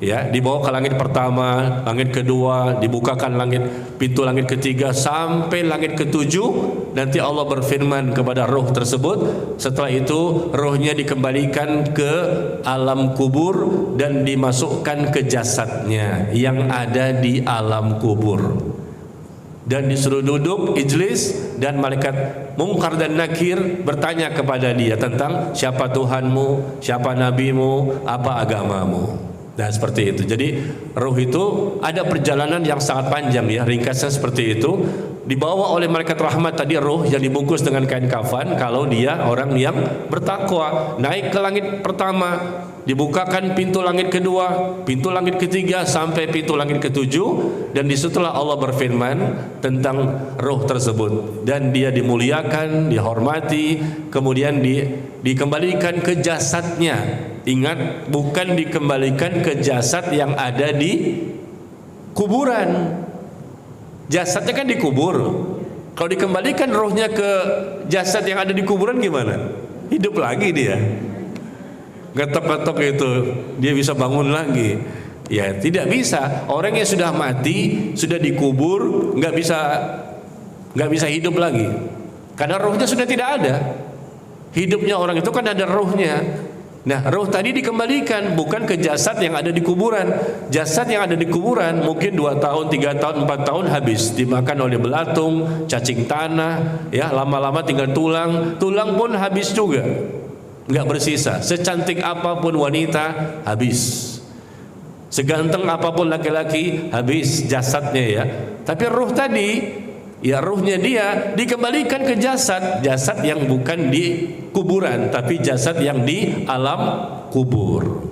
Ya, dibawa ke langit pertama, langit kedua, dibukakan langit, pintu langit ketiga sampai langit ketujuh. Nanti Allah berfirman kepada ruh tersebut. Setelah itu ruhnya dikembalikan ke alam kubur dan dimasukkan ke jasadnya yang ada di alam kubur. Dan disuruh duduk ijlis, dan malaikat Munkar dan Nakir bertanya kepada dia tentang siapa Tuhanmu, siapa nabimu, apa agamamu. Nah seperti itu. Jadi ruh itu ada perjalanan yang sangat panjang, ya, ringkasnya seperti itu. Dibawa oleh malaikat rahmat tadi ruh yang dibungkus dengan kain kafan, kalau dia orang yang bertakwa, naik ke langit pertama, dibukakan pintu langit kedua, pintu langit ketiga sampai pintu langit ketujuh, dan disitulah Allah berfirman tentang ruh tersebut, dan dia dimuliakan, dihormati, kemudian dikembalikan ke jasadnya. Ingat, bukan dikembalikan ke jasad yang ada di kuburan. Jasadnya kan dikubur. Kalau dikembalikan rohnya ke jasad yang ada di kuburan gimana? Hidup lagi dia. Getok-getok itu, dia bisa bangun lagi. Ya tidak bisa. Orang yang sudah mati, sudah dikubur, nggak bisa hidup lagi. Karena rohnya sudah tidak ada. Hidupnya orang itu kan ada rohnya. Nah, roh tadi dikembalikan bukan ke jasad yang ada di kuburan. Jasad yang ada di kuburan mungkin 2 tahun, 3 tahun, 4 tahun habis, dimakan oleh belatung, cacing tanah, ya, lama-lama tinggal tulang. Tulang pun habis juga, nggak bersisa. Secantik apapun wanita habis, seganteng apapun laki-laki habis jasadnya, ya. Tapi roh tadi, ya, ruhnya dia dikembalikan ke jasad yang bukan di kuburan, tapi jasad yang di alam kubur,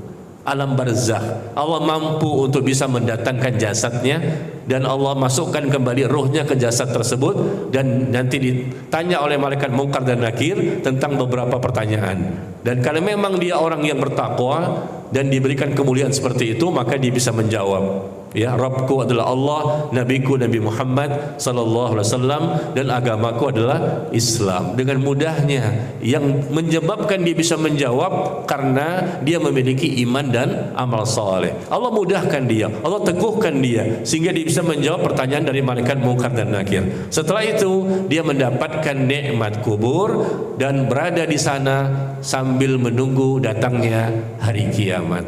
alam barzakh. Allah mampu untuk bisa mendatangkan jasadnya, dan Allah masukkan kembali ruhnya ke jasad tersebut, dan nanti ditanya oleh malaikat Munkar dan Nakir tentang beberapa pertanyaan. Dan kalau memang dia orang yang bertakwa dan diberikan kemuliaan seperti itu, maka dia bisa menjawab. Ya, Rabbku adalah Allah, nabiku Nabi Muhammad sallallahu alaihi wasallam, dan agamaku adalah Islam. Dengan mudahnya, yang menyebabkan dia bisa menjawab karena dia memiliki iman dan amal saleh. Allah mudahkan dia, Allah teguhkan dia sehingga dia bisa menjawab pertanyaan dari malaikat Munkar dan Nakir. Setelah itu dia mendapatkan nikmat kubur dan berada di sana sambil menunggu datangnya hari kiamat.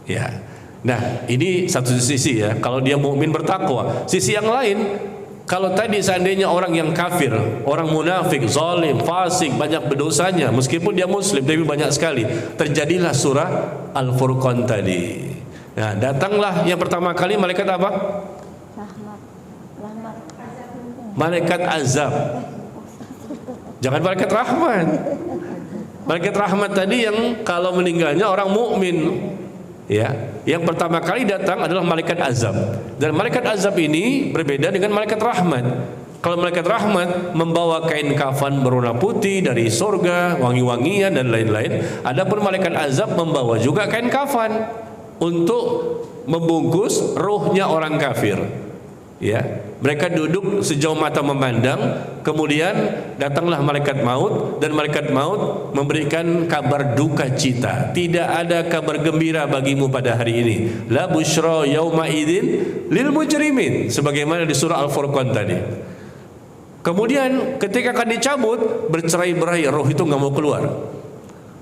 Ya. Nah, ini satu sisi ya, kalau dia mukmin bertakwa. Sisi yang lain, kalau tadi seandainya orang yang kafir, orang munafik, zalim, fasik, banyak berdosanya, meskipun dia muslim tapi banyak sekali, terjadilah surah Al-Furqan tadi. Nah, datanglah yang pertama kali malaikat apa? Malaikat azab. Jangan malaikat rahmat. Malaikat rahmat tadi yang kalau meninggalnya orang mukmin. Ya, yang pertama kali datang adalah malaikat azab. Dan malaikat azab ini berbeda dengan malaikat rahmat. Kalau malaikat rahmat membawa kain kafan berwarna putih dari surga, wangi-wangian dan lain-lain. Adapun malaikat azab membawa juga kain kafan untuk membungkus ruhnya orang kafir. Ya, mereka duduk sejauh mata memandang, kemudian datanglah malaikat maut, dan malaikat maut memberikan kabar duka cita. Tidak ada kabar gembira bagimu pada hari ini. La busyra yauma idzin lil mujrimin, sebagaimana di surah Al-Furqan tadi. Kemudian ketika akan dicabut, bercerai-berai, roh itu nggak mau keluar.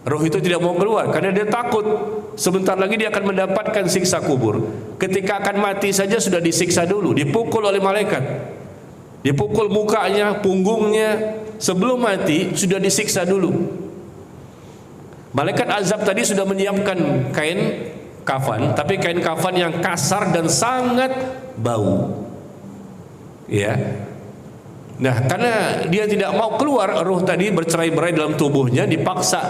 Roh itu tidak mau keluar karena dia takut sebentar lagi dia akan mendapatkan siksa kubur. Ketika akan mati saja sudah disiksa dulu, dipukul oleh malaikat, dipukul mukanya, punggungnya. Sebelum mati sudah disiksa dulu. Malaikat azab tadi sudah menyiapkan kain kafan, tapi kain kafan yang kasar dan sangat bau. Ya. Nah, karena dia tidak mau keluar, roh tadi bercerai-berai dalam tubuhnya, dipaksa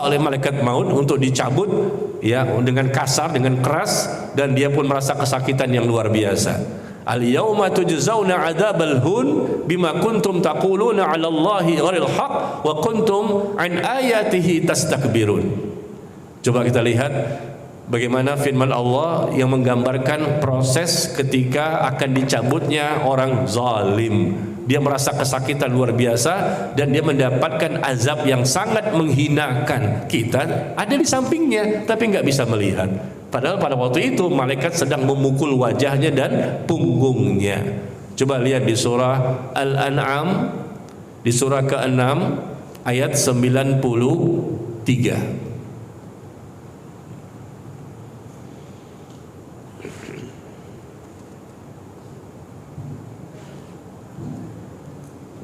oleh malaikat maut untuk dicabut, ya, dengan kasar, dengan keras, dan dia pun merasa kesakitan yang luar biasa. Al-yauma tujzauna 'adzabal hun bima kuntum taquluna 'ala Allahi ghairil haqq wa kuntum an ayatihi tastakbirun. Coba kita lihat bagaimana firman Allah yang menggambarkan proses ketika akan dicabutnya orang zalim. Dia merasa kesakitan luar biasa dan dia mendapatkan azab yang sangat menghinakan. Kita ada di sampingnya tapi nggak bisa melihat. Padahal pada waktu itu malaikat sedang memukul wajahnya dan punggungnya. Coba lihat di surah Al-An'am, di surah ke-6 ayat 93.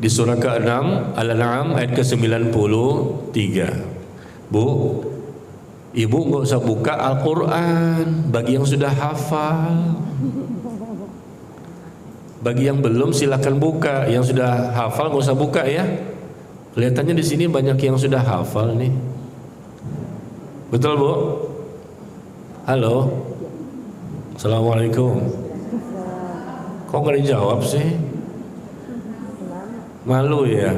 Di surah ke-6 Al-An'am ayat ke-93. Bu, ibu nggak usah buka Al-Quran bagi yang sudah hafal. Bagi yang belum silakan buka. Yang sudah hafal nggak usah buka ya. Kelihatannya di sini banyak yang sudah hafal nih. Betul Bu? Halo. Assalamualaikum. Kok nggak dijawab sih? Malu ya?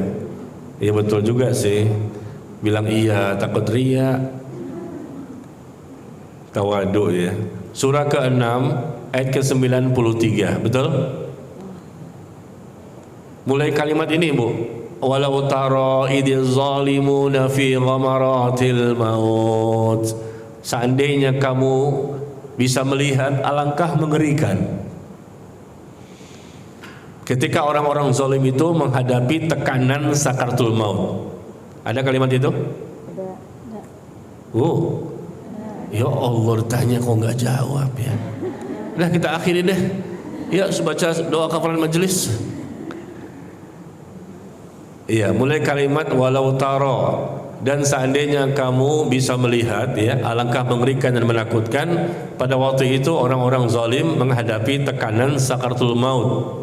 Iya betul juga sih. Bilang iya, takut ria. Tawadu ya. Surah ke-6 ayat ke-93, betul? Mulai kalimat ini Bu. Walau tara idz zalimuna fi ghamaratil maut. Seandainya kamu bisa melihat, alangkah mengerikan ketika orang-orang zalim itu menghadapi tekanan sakaratul maut. Ada kalimat itu? Ada. Ya Allah, tanya kok nggak jawab ya. Udah kita akhiri deh. Ya, baca doa kafaratul majelis. Iya, mulai kalimat walau tara, dan seandainya kamu bisa melihat ya, alangkah mengerikan dan menakutkan pada waktu itu orang-orang zalim menghadapi tekanan sakaratul maut.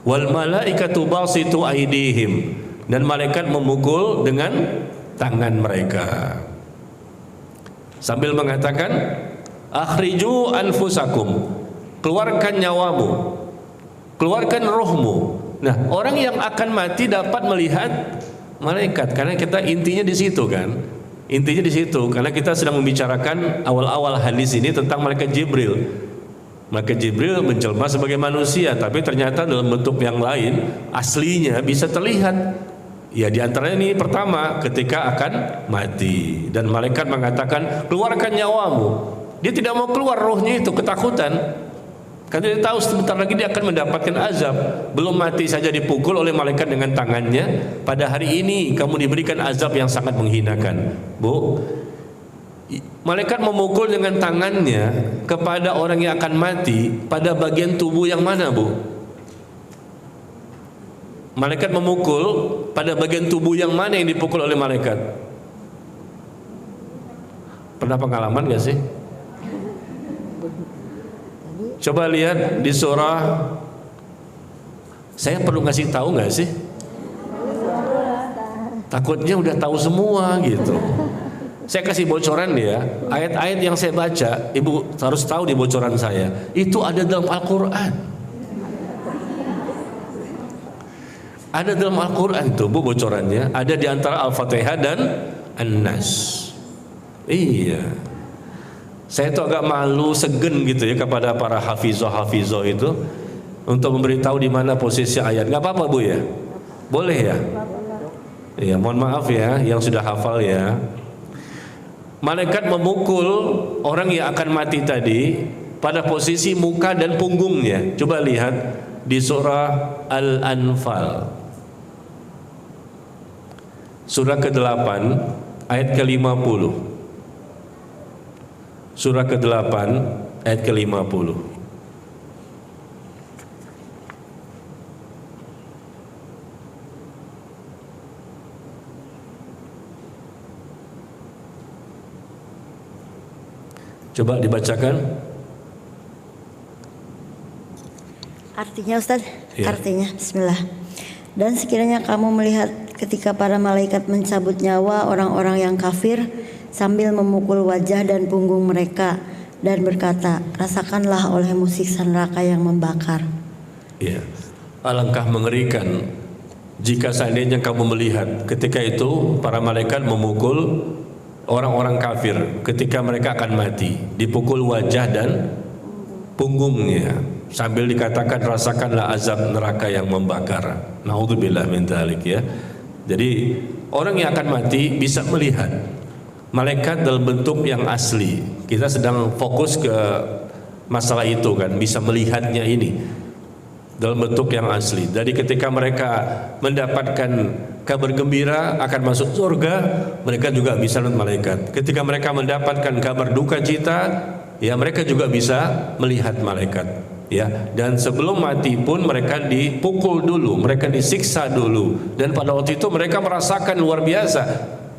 Wal malaikatu basitu aidihim, dan malaikat memukul dengan tangan mereka sambil mengatakan akhriju anfusakum, keluarkan nyawamu, keluarkan rohmu. Nah, orang yang akan mati dapat melihat malaikat karena kita intinya di situ kan. Intinya di situ, karena kita sedang membicarakan awal-awal hadis ini tentang malaikat Jibril. Malaikat Jibril menjelma sebagai manusia, tapi ternyata dalam bentuk yang lain, aslinya bisa terlihat. Ya, di antaranya ini pertama ketika akan mati, dan malaikat mengatakan keluarkan nyawamu. Dia tidak mau keluar rohnya itu, ketakutan. Karena dia tahu sebentar lagi dia akan mendapatkan azab. Belum mati saja dipukul oleh malaikat dengan tangannya. Pada hari ini kamu diberikan azab yang sangat menghinakan. Bu, malaikat memukul dengan tangannya kepada orang yang akan mati pada bagian tubuh yang mana, Bu? Malaikat memukul pada bagian tubuh yang mana yang dipukul oleh malaikat? Pernah pengalaman gak sih? Coba lihat di surah. Saya perlu ngasih tahu nggak sih? Takutnya udah tahu semua gitu. Saya kasih bocoran ya. Ayat-ayat yang saya baca, Ibu harus tahu di bocoran saya. Itu ada dalam Al-Quran. Ada dalam Al-Quran tuh, Bu, bocorannya. Ada di antara Al-Fatihah dan An-Nas. Iya. Saya tuh agak malu, segen gitu ya kepada para hafizah itu untuk memberitahu di mana posisi ayat. Nggak apa-apa, Bu, ya? Boleh ya? Ya, mohon maaf ya yang sudah hafal ya. Malaikat memukul orang yang akan mati tadi pada posisi muka dan punggungnya. Coba lihat di surah Al-Anfal, surah ke-8 ayat ke-50. Surah ke-8 ayat ke-50. Coba dibacakan. Artinya, Ustaz, Ya. Artinya, bismillah. Dan sekiranya kamu melihat ketika para malaikat mencabut nyawa orang-orang yang kafir sambil memukul wajah dan punggung mereka dan berkata, rasakanlah olehmu siksa neraka yang membakar. Ya. Alangkah mengerikan jika seandainya kamu melihat ketika itu para malaikat memukul orang-orang kafir ketika mereka akan mati, dipukul wajah dan punggungnya sambil dikatakan rasakanlah azab neraka yang membakar. Naudzubillah min dzalik ya. Jadi orang yang akan mati bisa melihat malaikat dalam bentuk yang asli. Kita sedang fokus ke masalah itu kan, bisa melihatnya ini dalam bentuk yang asli. Jadi ketika mereka mendapatkan kabar gembira akan masuk surga, mereka juga bisa melihat malaikat. Ketika mereka mendapatkan kabar duka cita, ya mereka juga bisa melihat malaikat. Ya, dan sebelum mati pun mereka dipukul dulu, mereka disiksa dulu, dan pada waktu itu mereka merasakan luar biasa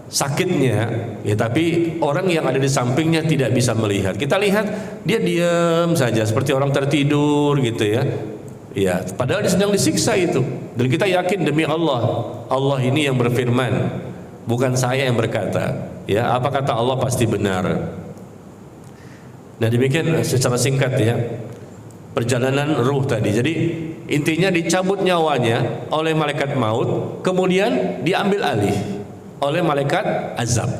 sakitnya, ya, tapi orang yang ada di sampingnya tidak bisa melihat. Kita lihat dia diam saja seperti orang tertidur gitu ya. Ya, padahal dia sedang disiksa itu. Dan kita yakin demi Allah, Allah ini yang berfirman, bukan saya yang berkata. Ya, apa kata Allah pasti benar. Nah, demikian secara singkat ya perjalanan ruh tadi. Jadi intinya dicabut nyawanya oleh malaikat maut, kemudian diambil alih oleh malaikat azab.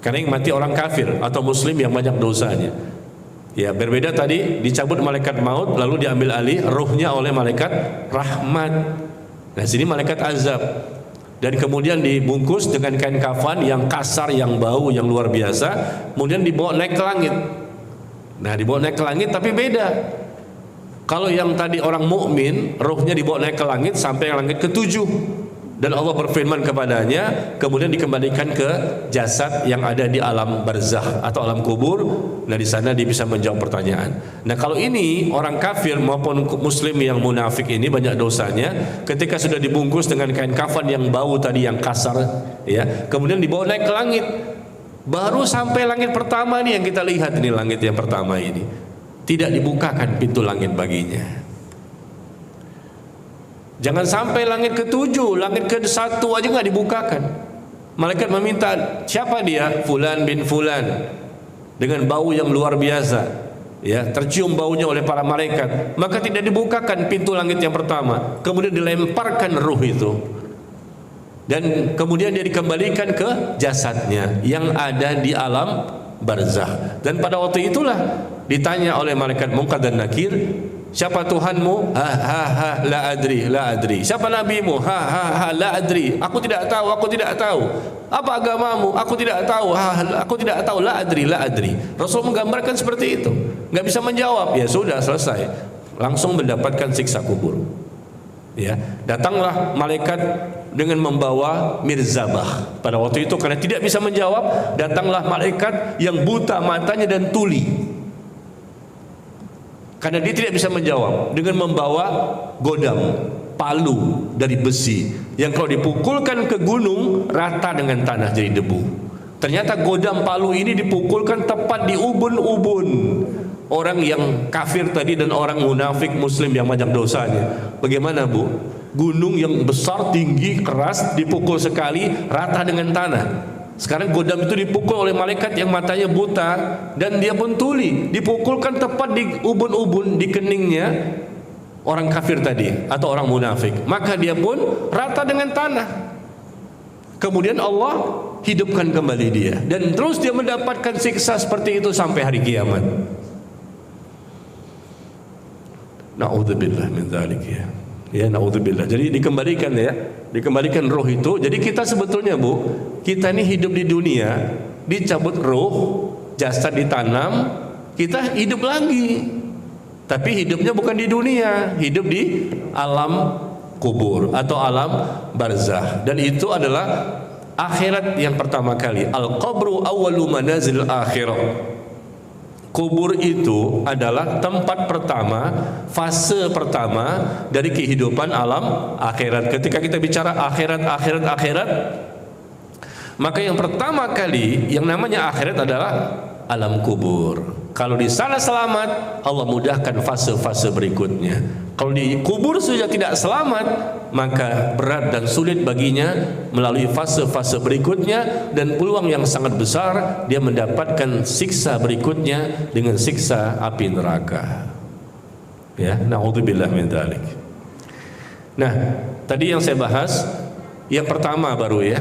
Karena yang mati orang kafir atau muslim yang banyak dosanya. Ya, berbeda tadi dicabut malaikat maut lalu diambil alih ruhnya oleh malaikat rahmat. Nah, sini malaikat azab. Dan kemudian dibungkus dengan kain kafan yang kasar, yang bau, yang luar biasa, kemudian dibawa naik ke langit. Nah, dibawa naik ke langit tapi beda. Kalau yang tadi orang mukmin, ruhnya dibawa naik ke langit sampai langit ke-7. Dan Allah berfirman kepadanya, kemudian dikembalikan ke jasad yang ada di alam barzakh atau alam kubur. Nah, di sana dia bisa menjawab pertanyaan. Nah, kalau ini orang kafir maupun muslim yang munafik ini banyak dosanya, ketika sudah dibungkus dengan kain kafan yang bau tadi yang kasar, ya, kemudian dibawa naik ke langit. Baru sampai langit pertama nih yang kita lihat, ini langit yang pertama ini. Tidak dibukakan pintu langit baginya. Jangan sampai langit ke-7, langit ke-1 aja nggak dibukakan. Malaikat meminta, siapa dia? Fulan bin Fulan, dengan bau yang luar biasa, ya, tercium baunya oleh para malaikat. Maka tidak dibukakan pintu langit yang pertama. Kemudian dilemparkan ruh itu. Dan kemudian dia dikembalikan ke jasadnya yang ada di alam barzakh. Dan pada waktu itulah ditanya oleh malaikat Munkar dan Nakir, siapa Tuhanmu? La adri, la adri. Siapa nabimu? La adri. Aku tidak tahu, aku tidak tahu. Apa agamamu? Aku tidak tahu. Aku tidak tahu. La adri, la adri. Rasul menggambarkan seperti itu. Enggak bisa menjawab. Ya sudah, selesai. Langsung mendapatkan siksa kubur. Ya, datanglah malaikat dengan membawa mirzabah. Pada waktu itu karena tidak bisa menjawab, datanglah malaikat yang buta matanya dan tuli. Karena dia tidak bisa menjawab, dengan membawa godam, palu dari besi yang kalau dipukulkan ke gunung rata dengan tanah jadi debu. Ternyata godam palu ini dipukulkan tepat di ubun-ubun orang yang kafir tadi dan orang munafik muslim yang banyak dosanya. Bagaimana Bu? Gunung yang besar, tinggi, keras dipukul sekali rata dengan tanah. Sekarang godam itu dipukul oleh malaikat yang matanya buta dan dia pun tuli, dipukulkan tepat di ubun-ubun, di keningnya orang kafir tadi atau orang munafik. Maka dia pun rata dengan tanah. Kemudian Allah hidupkan kembali dia dan terus dia mendapatkan siksa seperti itu sampai hari kiamat. Na'udzubillah min dzalik ya. Ya, na'udzubillah. Jadi dikembalikan ya, dikembalikan roh itu. Jadi kita sebetulnya Bu, kita ini hidup di dunia, dicabut roh, jasad ditanam, kita hidup lagi. Tapi hidupnya bukan di dunia, hidup di alam kubur atau alam barzakh. Dan itu adalah akhirat yang pertama kali. Al-qabru awwalu manazil akhirah. Kubur itu adalah tempat pertama, fase pertama dari kehidupan alam akhirat. Ketika kita bicara akhirat, maka yang pertama kali yang namanya akhirat adalah alam kubur. Kalau di sana selamat, Allah mudahkan fase-fase berikutnya. Kalau di kubur sudah tidak selamat, maka berat dan sulit baginya melalui fase-fase berikutnya dan peluang yang sangat besar dia mendapatkan siksa berikutnya dengan siksa api neraka. Ya, na'udzubillah min dzalik. Nah, tadi yang saya bahas yang pertama baru ya,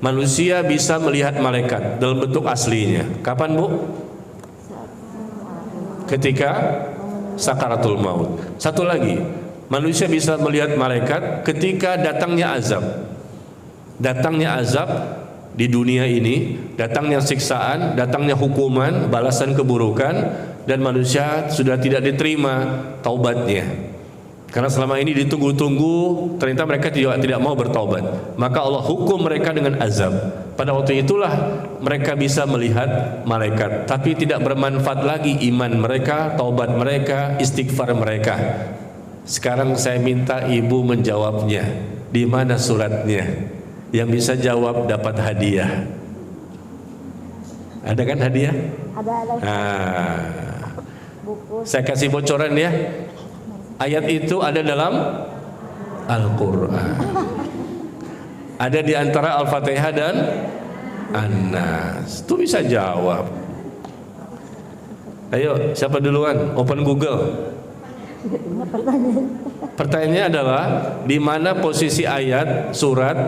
manusia bisa melihat malaikat dalam bentuk aslinya. Kapan Bu? Ketika sakaratul maut. Satu lagi, manusia bisa melihat malaikat ketika datangnya azab. Datangnya azab di dunia ini, datangnya siksaan, datangnya hukuman, balasan keburukan, dan manusia sudah tidak diterima taubatnya. Karena selama ini ditunggu-tunggu, ternyata mereka tidak mau bertaubat. Maka Allah hukum mereka dengan azab. Pada waktu itulah mereka bisa melihat malaikat. Tapi tidak bermanfaat lagi iman mereka, taubat mereka, istighfar mereka. Sekarang saya minta ibu menjawabnya. Di mana suratnya? Yang bisa jawab dapat hadiah. Ada kan hadiah? Ada. Saya kasih bocoran ya. Ayat itu ada dalam Al-Quran. Ada di antara Al-Fatihah dan An-Nas. Itu bisa jawab. Ayo, siapa duluan? Open Google. Pertanyaannya adalah di mana posisi ayat surat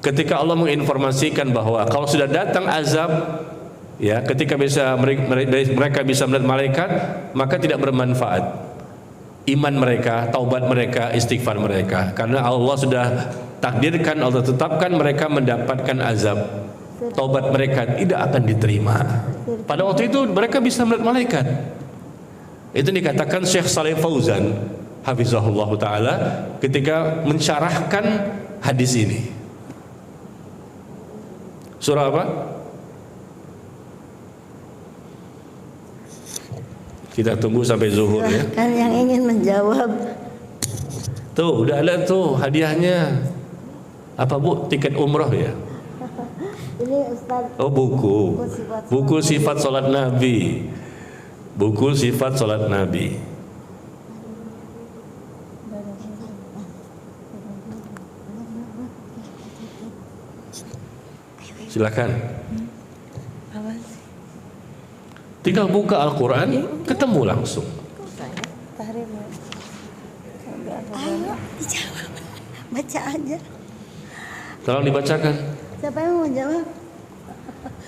ketika Allah menginformasikan bahwa kalau sudah datang azab, ya, ketika mereka bisa melihat malaikat, maka tidak bermanfaat iman mereka, taubat mereka, istighfar mereka, karena Allah sudah takdirkan, Allah tetapkan mereka mendapatkan azab. Taubat mereka tidak akan diterima. Pada waktu itu mereka bisa melihat malaikat. Itu dikatakan Syekh Saleh Fauzan hafizahullah taala ketika mensyarahkan hadis ini. Surah apa? Kita tunggu sampai zuhur ya. Kan yang ingin menjawab. Tuh, udah ada tuh hadiahnya. Apa Bu? Tiket umroh ya? Ini Ustaz. Oh, buku. Buku sifat salat Nabi. Buku sifat salat Nabi. Silakan. Tinggal buka Al-Quran, ketemu langsung. Ayo dijawab, baca aja. Tolong dibacakan. Siapa yang mau jawab?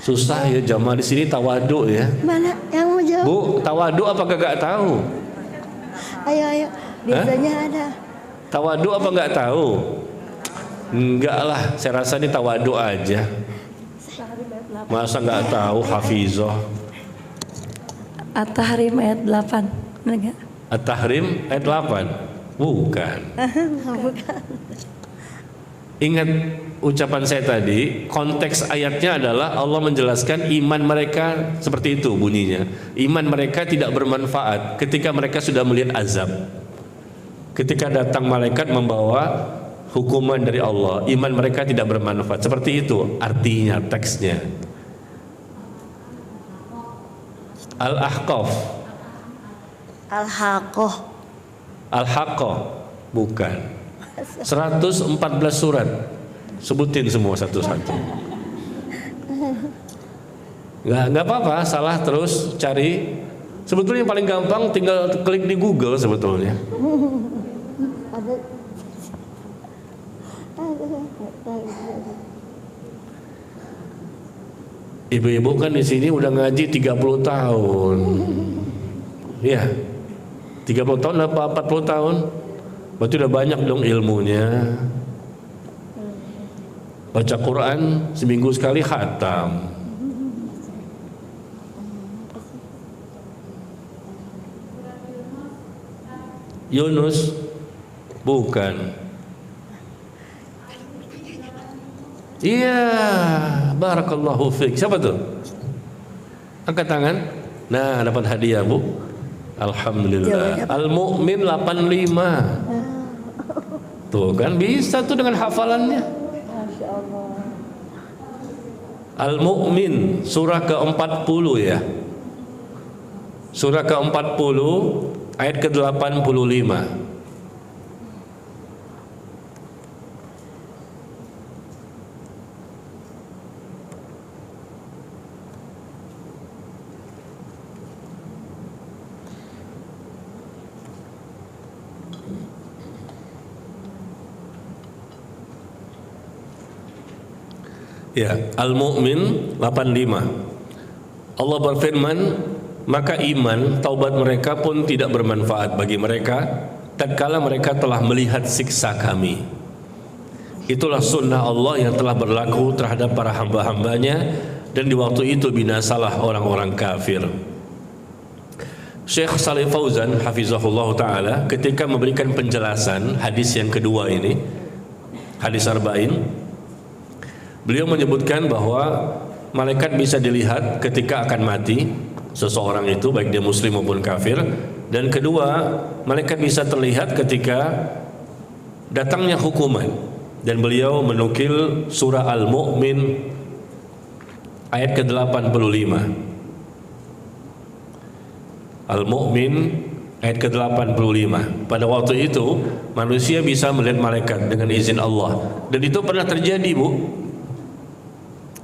Susah ya jamaah di sini tawaduk ya. Mana yang mau jawab? Bu, tawaduk apa gak tahu? Ayo. Biasanya ada. Tawaduk apa nggak tahu? Enggak lah, saya rasa ini tawaduk aja. Masa nggak tahu Hafizah? At-Tahrim ayat 8. Benar nggak? At-Tahrim ayat 8. Bukan. Bukan. Ingat ucapan saya tadi, konteks ayatnya adalah Allah menjelaskan iman mereka seperti itu bunyinya. Iman mereka tidak bermanfaat ketika mereka sudah melihat azab. Ketika datang malaikat membawa hukuman dari Allah, iman mereka tidak bermanfaat. Seperti itu artinya teksnya. Al-Ahqaf. Al-Haqqah. Al-Haqqah bukan. 114 surat. Sebutin semua satu-satu. Nggak apa-apa, salah terus cari. Sebetulnya yang paling gampang tinggal klik di Google sebetulnya. Ibu-ibu kan di sini udah ngaji 30 tahun. Iya. 30 tahun apa 40 tahun? Berarti udah banyak dong ilmunya. Baca Quran seminggu sekali khatam. Yunus bukan. Iya, barakallahu fiik. Siapa tuh? Angkat tangan. Nah, dapat hadiah, Bu. Alhamdulillah. Al-Mu'min 85. Tuh kan bisa tuh dengan hafalannya. Al-Mu'min surah ke-40 ya. Surah ke-40 ayat ke-85. Ya, Al-Mu'min 85. Allah berfirman, maka iman taubat mereka pun tidak bermanfaat bagi mereka tatkala mereka telah melihat siksa kami. Itulah sunnah Allah yang telah berlaku terhadap para hamba-hambanya, dan di waktu itu binasalah orang-orang kafir. Syekh Shalih Fauzan hafizahullah ta'ala ketika memberikan penjelasan hadis yang kedua ini, hadis arba'in, beliau menyebutkan bahwa malaikat bisa dilihat ketika akan mati seseorang itu, baik dia muslim maupun kafir. Dan kedua, malaikat bisa terlihat ketika datangnya hukuman. Dan beliau menukil surah Al-Mu'min ayat ke-85. Al-Mu'min ayat ke-85. Pada waktu itu manusia bisa melihat malaikat dengan izin Allah. Dan itu pernah terjadi, Bu,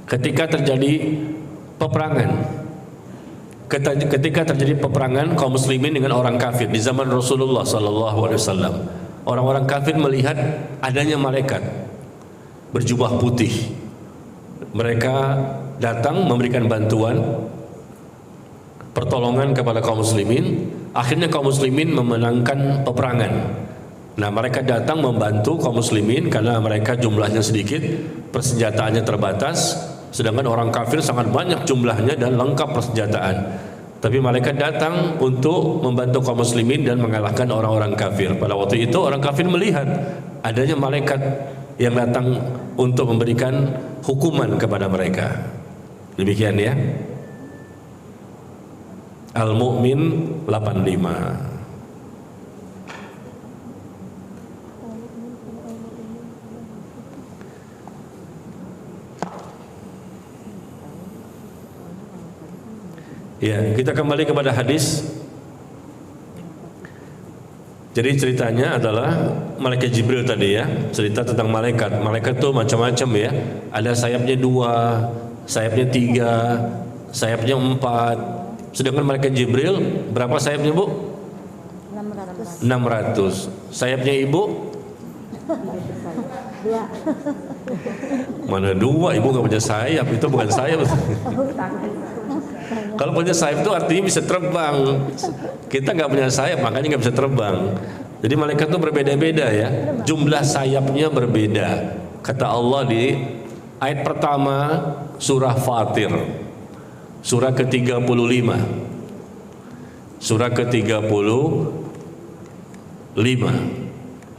ketika terjadi peperangan. Ketika terjadi peperangan kaum muslimin dengan orang kafir di zaman Rasulullah SAW, orang-orang kafir melihat adanya malaikat berjubah putih. Mereka datang memberikan bantuan, pertolongan kepada kaum muslimin. Akhirnya kaum muslimin memenangkan peperangan. Nah, mereka datang membantu kaum muslimin karena mereka jumlahnya sedikit, persenjataannya terbatas. Sedangkan orang kafir sangat banyak jumlahnya dan lengkap persenjataan. Tapi malaikat datang untuk membantu kaum muslimin dan mengalahkan orang-orang kafir. Pada waktu itu orang kafir melihat adanya malaikat yang datang untuk memberikan hukuman kepada mereka. Demikian ya. Al-Mu'min 85. Ya, kita kembali kepada hadis. Jadi ceritanya adalah malaikat Jibril tadi ya, cerita tentang malaikat. Malaikat itu macam-macam ya. Ada sayapnya 2, sayapnya 3, sayapnya 4. Sedangkan malaikat Jibril berapa sayapnya, Bu? 600. 600. Sayapnya Ibu? Mana dua, ibu nggak punya sayap, itu bukan sayap. Kalau punya sayap itu artinya bisa terbang. Kita nggak punya sayap, makanya nggak bisa terbang. Jadi malaikat itu berbeda-beda ya, jumlah sayapnya berbeda. Kata Allah di ayat pertama surah Fatir, surah ke-35, surah ke-35,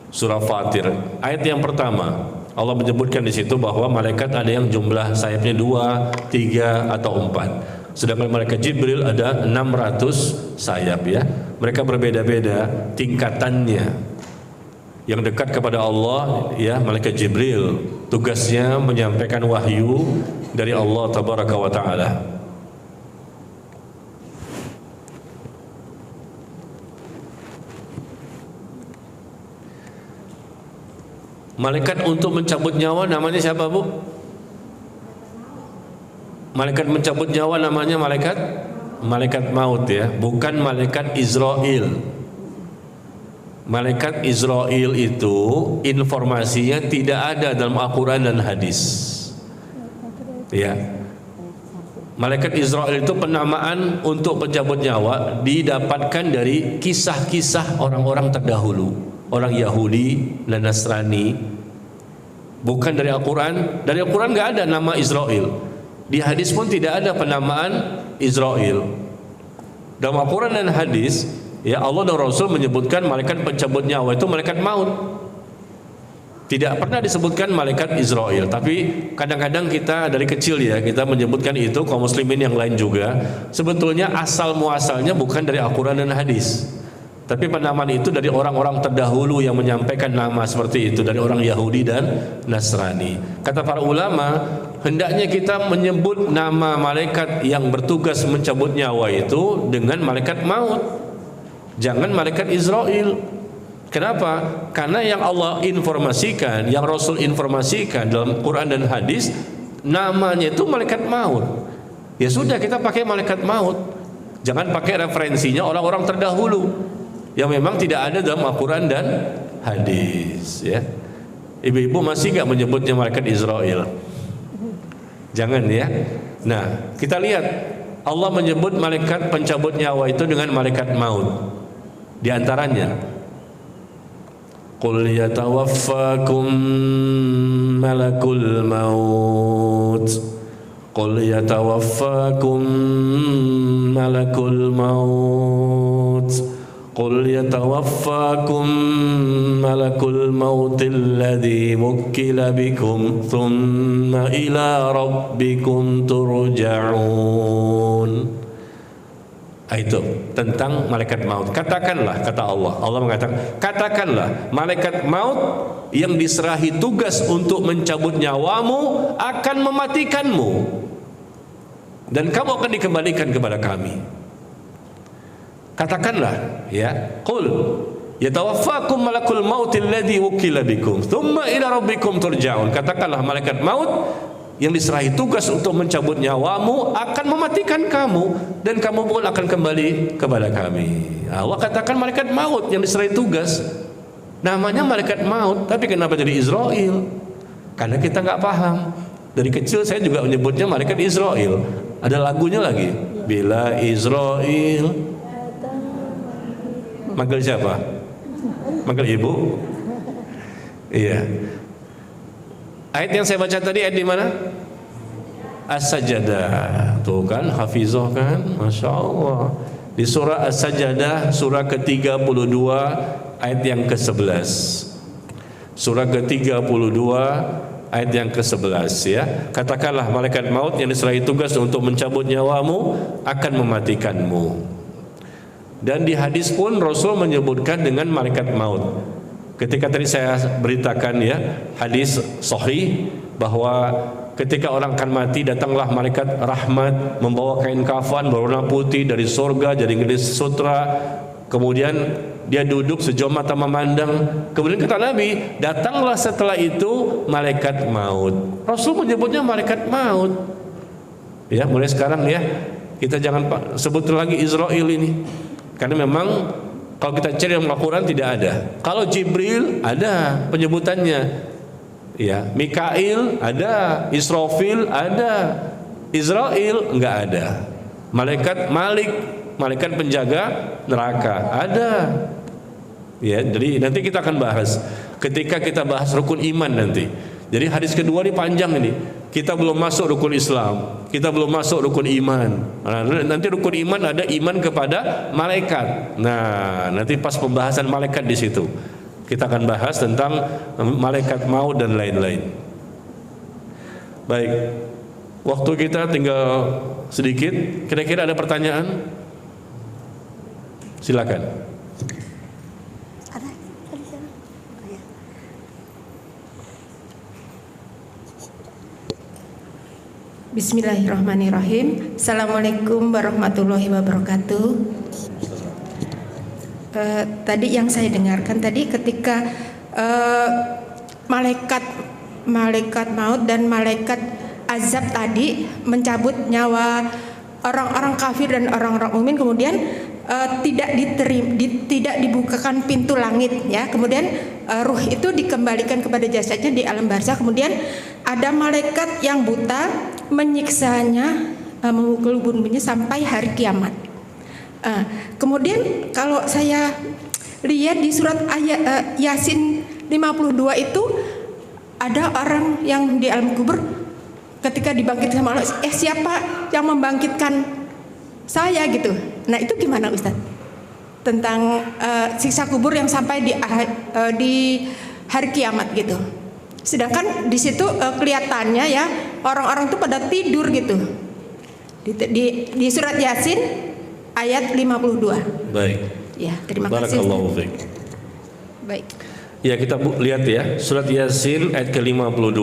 surah Fatir, ayat yang pertama. Allah menyebutkan di situ bahwa malaikat ada yang jumlah sayapnya 2, 3 atau 4. Sedangkan malaikat Jibril ada 600 sayap ya. Mereka berbeda-beda tingkatannya. Yang dekat kepada Allah ya malaikat Jibril, tugasnya menyampaikan wahyu dari Allah tabaraka wa taala. Malaikat untuk mencabut nyawa namanya siapa, Bu? Malaikat mencabut nyawa namanya malaikat maut ya, bukan malaikat Israel. Malaikat Israel itu informasinya tidak ada dalam Al-Quran dan hadis. Ya. Malaikat Israel itu penamaan untuk pencabut nyawa didapatkan dari kisah-kisah orang-orang terdahulu, orang Yahudi dan Nasrani. Bukan dari Al-Quran. Dari Al-Quran nggak ada nama Israel. Di hadis pun tidak ada penamaan Israel. Dalam Al-Quran dan hadis, ya Allah dan Rasul menyebutkan malaikat pencabut nyawa itu malaikat maut. Tidak pernah disebutkan malaikat Israel. Tapi kadang-kadang kita dari kecil ya kita menyebutkan itu, kaum muslimin yang lain juga. Sebetulnya asal muasalnya bukan dari Al-Quran dan hadis, tapi penamaan itu dari orang-orang terdahulu yang menyampaikan nama seperti itu, dari orang Yahudi dan Nasrani. Kata para ulama, hendaknya kita menyebut nama malaikat yang bertugas mencabut nyawa itu dengan malaikat maut, jangan malaikat Israel. Kenapa? Karena yang Allah informasikan, yang Rasul informasikan dalam Quran dan hadis, namanya itu malaikat maut. Ya sudah, kita pakai malaikat maut. Jangan pakai referensinya orang-orang terdahulu yang memang tidak ada dalam Al-Quran dan hadis ya. Ibu-ibu masih gak menyebutnya malaikat Israel? Jangan ya. Nah, kita lihat Allah menyebut malaikat pencabut nyawa itu dengan malaikat maut. Di antaranya, Qul yatawaffakum malakul maut. Qul yatawaffakum malakul maut. Qul yatawaffakum malakul maut alladhi mukkila bikum thumma ila rabbikum turja'un. Itu tentang malaikat maut. Katakanlah, kata Allah, Allah mengatakan, katakanlah malaikat maut yang diserahi tugas untuk mencabut nyawamu akan mematikanmu dan kamu akan dikembalikan kepada kami. Katakanlah ya, qul yatawaffakum malakul maut alladhi wukila bikum thumma ila rabbikum turja'un. Katakanlah malaikat maut yang diserahi tugas untuk mencabut nyawamu akan mematikan kamu dan kamu pun akan kembali kepada kami. Allah katakan malaikat maut yang diserahi tugas, namanya malaikat maut, tapi kenapa jadi Israel? Karena kita nggak paham. Dari kecil saya juga menyebutnya malaikat Israel. Ada lagunya lagi, bila Israel. Manggil siapa? Manggil ibu? Iya. Ayat yang saya baca tadi ayat di mana? As-Sajdah. Tuh kan, hafizah kan? Masya Allah. Di surah As-Sajdah, surah ke-32 ayat yang ke-11. Surah ke-32 ayat yang ke-11 ya. Katakanlah malaikat maut yang diserahi tugas untuk mencabut nyawamu akan mematikanmu. Dan di hadis pun Rasul menyebutkan dengan malaikat maut. Ketika tadi saya beritakan ya, hadis sahih bahwa ketika orang akan mati datanglah malaikat rahmat membawa kain kafan berwarna putih dari surga jadi gadis sutra. Kemudian dia duduk sejauh mata memandang. Kemudian kata Nabi, datanglah setelah itu malaikat maut. Rasul menyebutnya malaikat maut. Ya, mulai sekarang ya kita jangan sebut lagi Israel ini. Karena memang kalau kita cari dalam Al-Quran tidak ada. Kalau Jibril ada penyebutannya. Ya, Mikail ada, Israfil ada, Israel enggak ada. Malaikat Malik, malaikat penjaga neraka ada. Ya, jadi nanti kita akan bahas ketika kita bahas rukun iman nanti. Jadi hadis kedua ini panjang ini. Kita belum masuk rukun Islam, kita belum masuk rukun iman. Nah, nanti rukun iman ada iman kepada malaikat. Nah, nanti pas pembahasan malaikat di situ kita akan bahas tentang malaikat maut dan lain-lain. Baik, waktu kita tinggal sedikit. Kira-kira ada pertanyaan? Silakan. Ada tadi sana. Oh, ya. Bismillahirrahmanirrahim. Assalamualaikum warahmatullahi wabarakatuh. Tadi yang saya dengarkan tadi ketika malaikat maut dan malaikat azab tadi mencabut nyawa orang-orang kafir dan orang-orang mukmin, kemudian tidak dibukakan pintu langit ya, kemudian ruh itu dikembalikan kepada jasadnya di alam barzakh. Kemudian ada malaikat yang buta menyiksanya, memukul bunuhnya sampai hari kiamat. Kemudian kalau saya lihat di surat ayat Yasin 52 itu ada orang yang di alam kubur ketika dibangkitkan sama Allah, siapa yang membangkitkan saya gitu. Nah, itu gimana Ustaz? Tentang siksa kubur yang sampai di hari kiamat gitu. Sedangkan di situ kelihatannya ya orang-orang itu pada tidur gitu. Di surat Yasin ayat 52. Baik. Ya, terima kasih. Barakallahu fiik. Baik. Ya, kita lihat ya, surat Yasin ayat ke-52.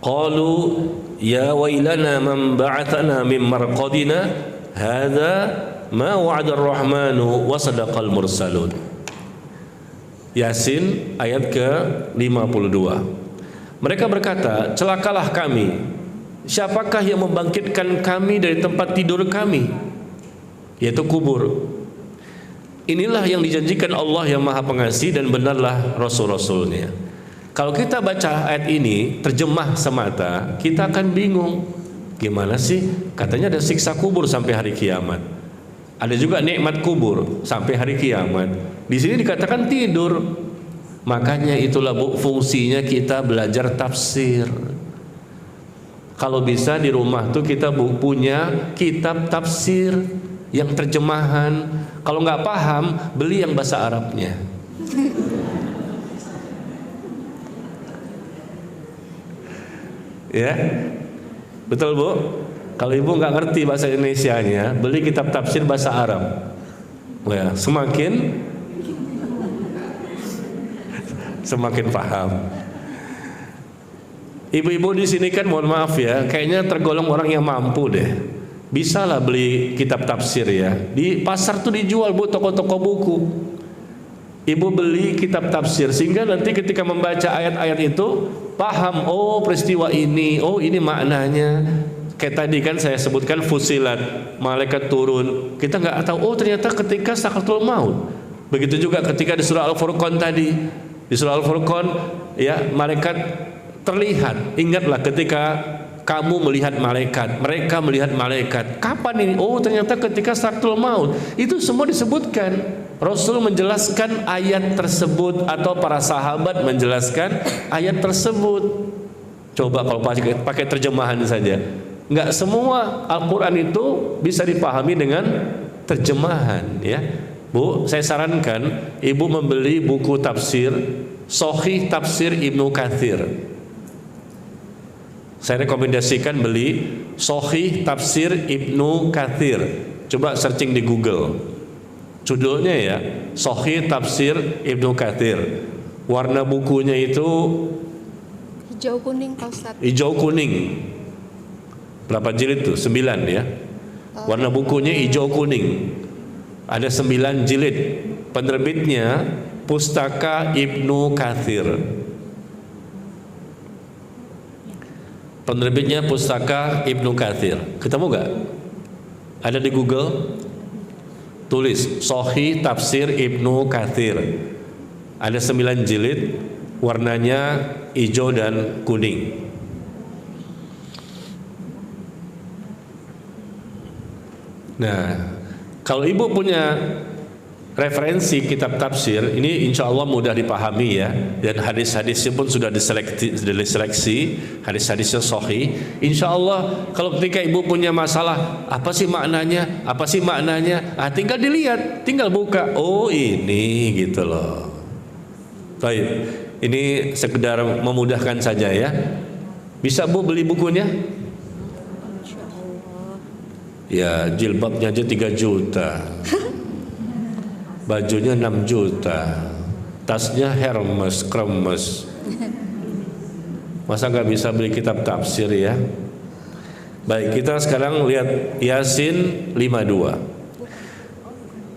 Qalu ya wailana man ba'athana min marqadina hadza ma wa'ada ar-rahmanu wa sadaqal mursalun. Yasin ayat ke-52. Mereka berkata, celakalah kami. Siapakah yang membangkitkan kami dari tempat tidur kami? Yaitu kubur. Inilah yang dijanjikan Allah yang Maha Pengasih dan benarlah Rasul-Rasulnya. Kalau kita baca ayat ini terjemah semata, kita akan bingung. Gimana sih? Katanya ada siksa kubur sampai hari kiamat. Ada juga nikmat kubur sampai hari kiamat. Di sini dikatakan tidur. Makanya itulah fungsinya kita belajar tafsir. Kalau bisa di rumah tuh kita punya kitab tafsir yang terjemahan. Kalau nggak paham, beli yang bahasa Arabnya. Ya, betul Bu. Kalau ibu nggak ngerti bahasa Indonesianya, beli kitab tafsir bahasa Arab. Ya, semakin paham. Ibu-ibu di sini kan mohon maaf ya, kayaknya tergolong orang yang mampu deh. Bisalah beli kitab tafsir ya. Di pasar tuh dijual Bu, toko-toko buku. Ibu beli kitab tafsir sehingga nanti ketika membaca ayat-ayat itu paham, oh peristiwa ini, oh ini maknanya. Kayak tadi kan saya sebutkan Fusilat, malaikat turun. Kita nggak tahu, oh ternyata ketika Sakratul Maut. Begitu juga ketika di surah Al-Furqan tadi. Di surah Al-Furqan ya, malaikat terlihat. Ingatlah ketika kamu melihat malaikat, mereka melihat malaikat. Kapan ini? Oh ternyata ketika Sakratul Maut. Itu semua disebutkan. Rasul menjelaskan ayat tersebut atau para sahabat menjelaskan ayat tersebut. Coba kalau pakai terjemahan saja. Enggak semua Al-Quran itu bisa dipahami dengan terjemahan ya. Bu, saya sarankan ibu membeli buku tafsir Sahih Tafsir Ibnu Katsir. Saya rekomendasikan beli Sahih Tafsir Ibnu Katsir. Coba searching di Google. Judulnya ya, Sahih Tafsir Ibnu Katsir. Warna bukunya itu Hijau kuning Pak Ustaz. Hijau kuning. Berapa jilid tuh? 9 ya. Warna bukunya hijau kuning. Ada 9 jilid. Penerbitnya Pustaka Ibnu Katsir. Penerbitnya Pustaka Ibnu Katsir. Ketemu gak? Ada di Google? Tulis Sahih Tafsir Ibnu Katsir. Ada 9 jilid. warnanya hijau dan kuning. Nah, kalau ibu punya referensi kitab tafsir, ini insya Allah mudah dipahami ya, dan hadis-hadisnya pun sudah diseleksi, hadis-hadisnya sahih. Insya Allah kalau ketika ibu punya masalah, apa sih maknanya, tinggal dilihat, tinggal buka, oh ini gitu loh. Baik, ini sekedar memudahkan saja ya. Bisa bu beli bukunya? Ya, jilbabnya aja 3 juta, bajunya 6 juta, tasnya Hermes, kremes. Masa nggak bisa beli kitab tafsir ya? Baik, kita sekarang lihat Yasin 52.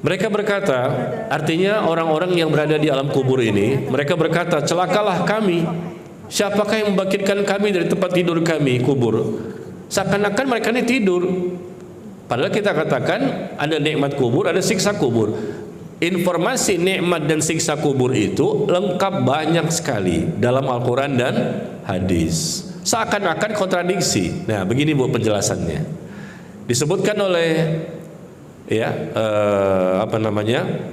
Mereka berkata, artinya orang-orang yang berada di alam kubur ini, mereka berkata, celakalah kami, siapakah yang membangkitkan kami dari tempat tidur kami, kubur. Seakan-akan mereka ini tidur, padahal kita katakan ada nikmat kubur, ada siksa kubur. Informasi nikmat dan siksa kubur itu lengkap banyak sekali dalam Al-Quran dan hadis. Seakan-akan kontradiksi. Nah, begini bu penjelasannya. Disebutkan oleh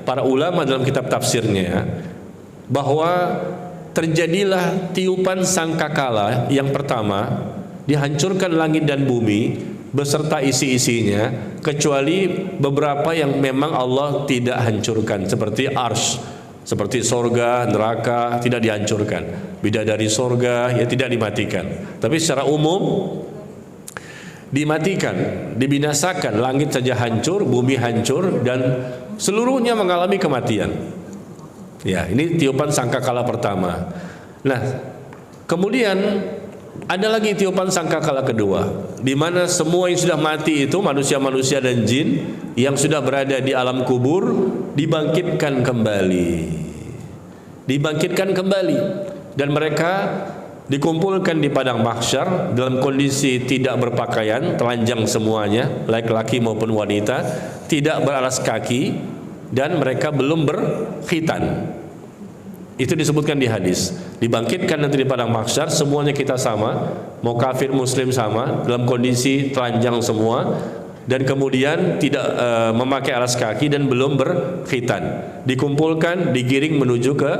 para ulama dalam kitab tafsirnya bahwa terjadilah tiupan sangkakala yang pertama, dihancurkan langit dan bumi beserta isi-isinya, kecuali beberapa yang memang Allah tidak hancurkan, seperti arsy, seperti sorga, neraka tidak dihancurkan, bidadari sorga ya tidak dimatikan, tapi secara umum dimatikan, dibinasakan. Langit saja hancur, bumi hancur, dan seluruhnya mengalami kematian. Ya, ini tiupan sangkakala pertama. Nah, kemudian ada lagi tiupan sangkakala kedua, di mana semua yang sudah mati itu, manusia-manusia dan jin yang sudah berada di alam kubur, dibangkitkan kembali, dan mereka dikumpulkan di padang mahsyar dalam kondisi tidak berpakaian, telanjang semuanya, laki-laki maupun wanita, tidak beralas kaki, dan mereka belum berkhitan. Itu disebutkan di hadis. Dibangkitkan nanti di padang mahsyar, semuanya kita sama, mau kafir muslim sama, dalam kondisi telanjang semua, dan kemudian tidak memakai alas kaki dan belum berkhitan. Dikumpulkan, digiring menuju ke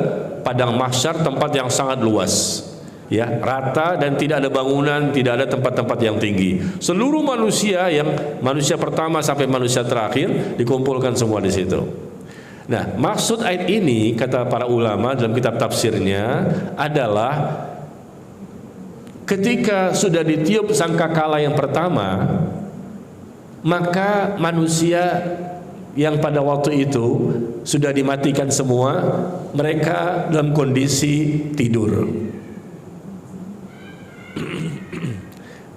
padang mahsyar, tempat yang sangat luas, ya, rata, dan tidak ada bangunan, tidak ada tempat-tempat yang tinggi. Seluruh manusia, yang manusia pertama sampai manusia terakhir, dikumpulkan semua di situ. Nah, maksud ayat ini kata para ulama dalam kitab tafsirnya adalah ketika sudah ditiup sangkakala yang pertama, maka manusia yang pada waktu itu sudah dimatikan semua, mereka dalam kondisi tidur.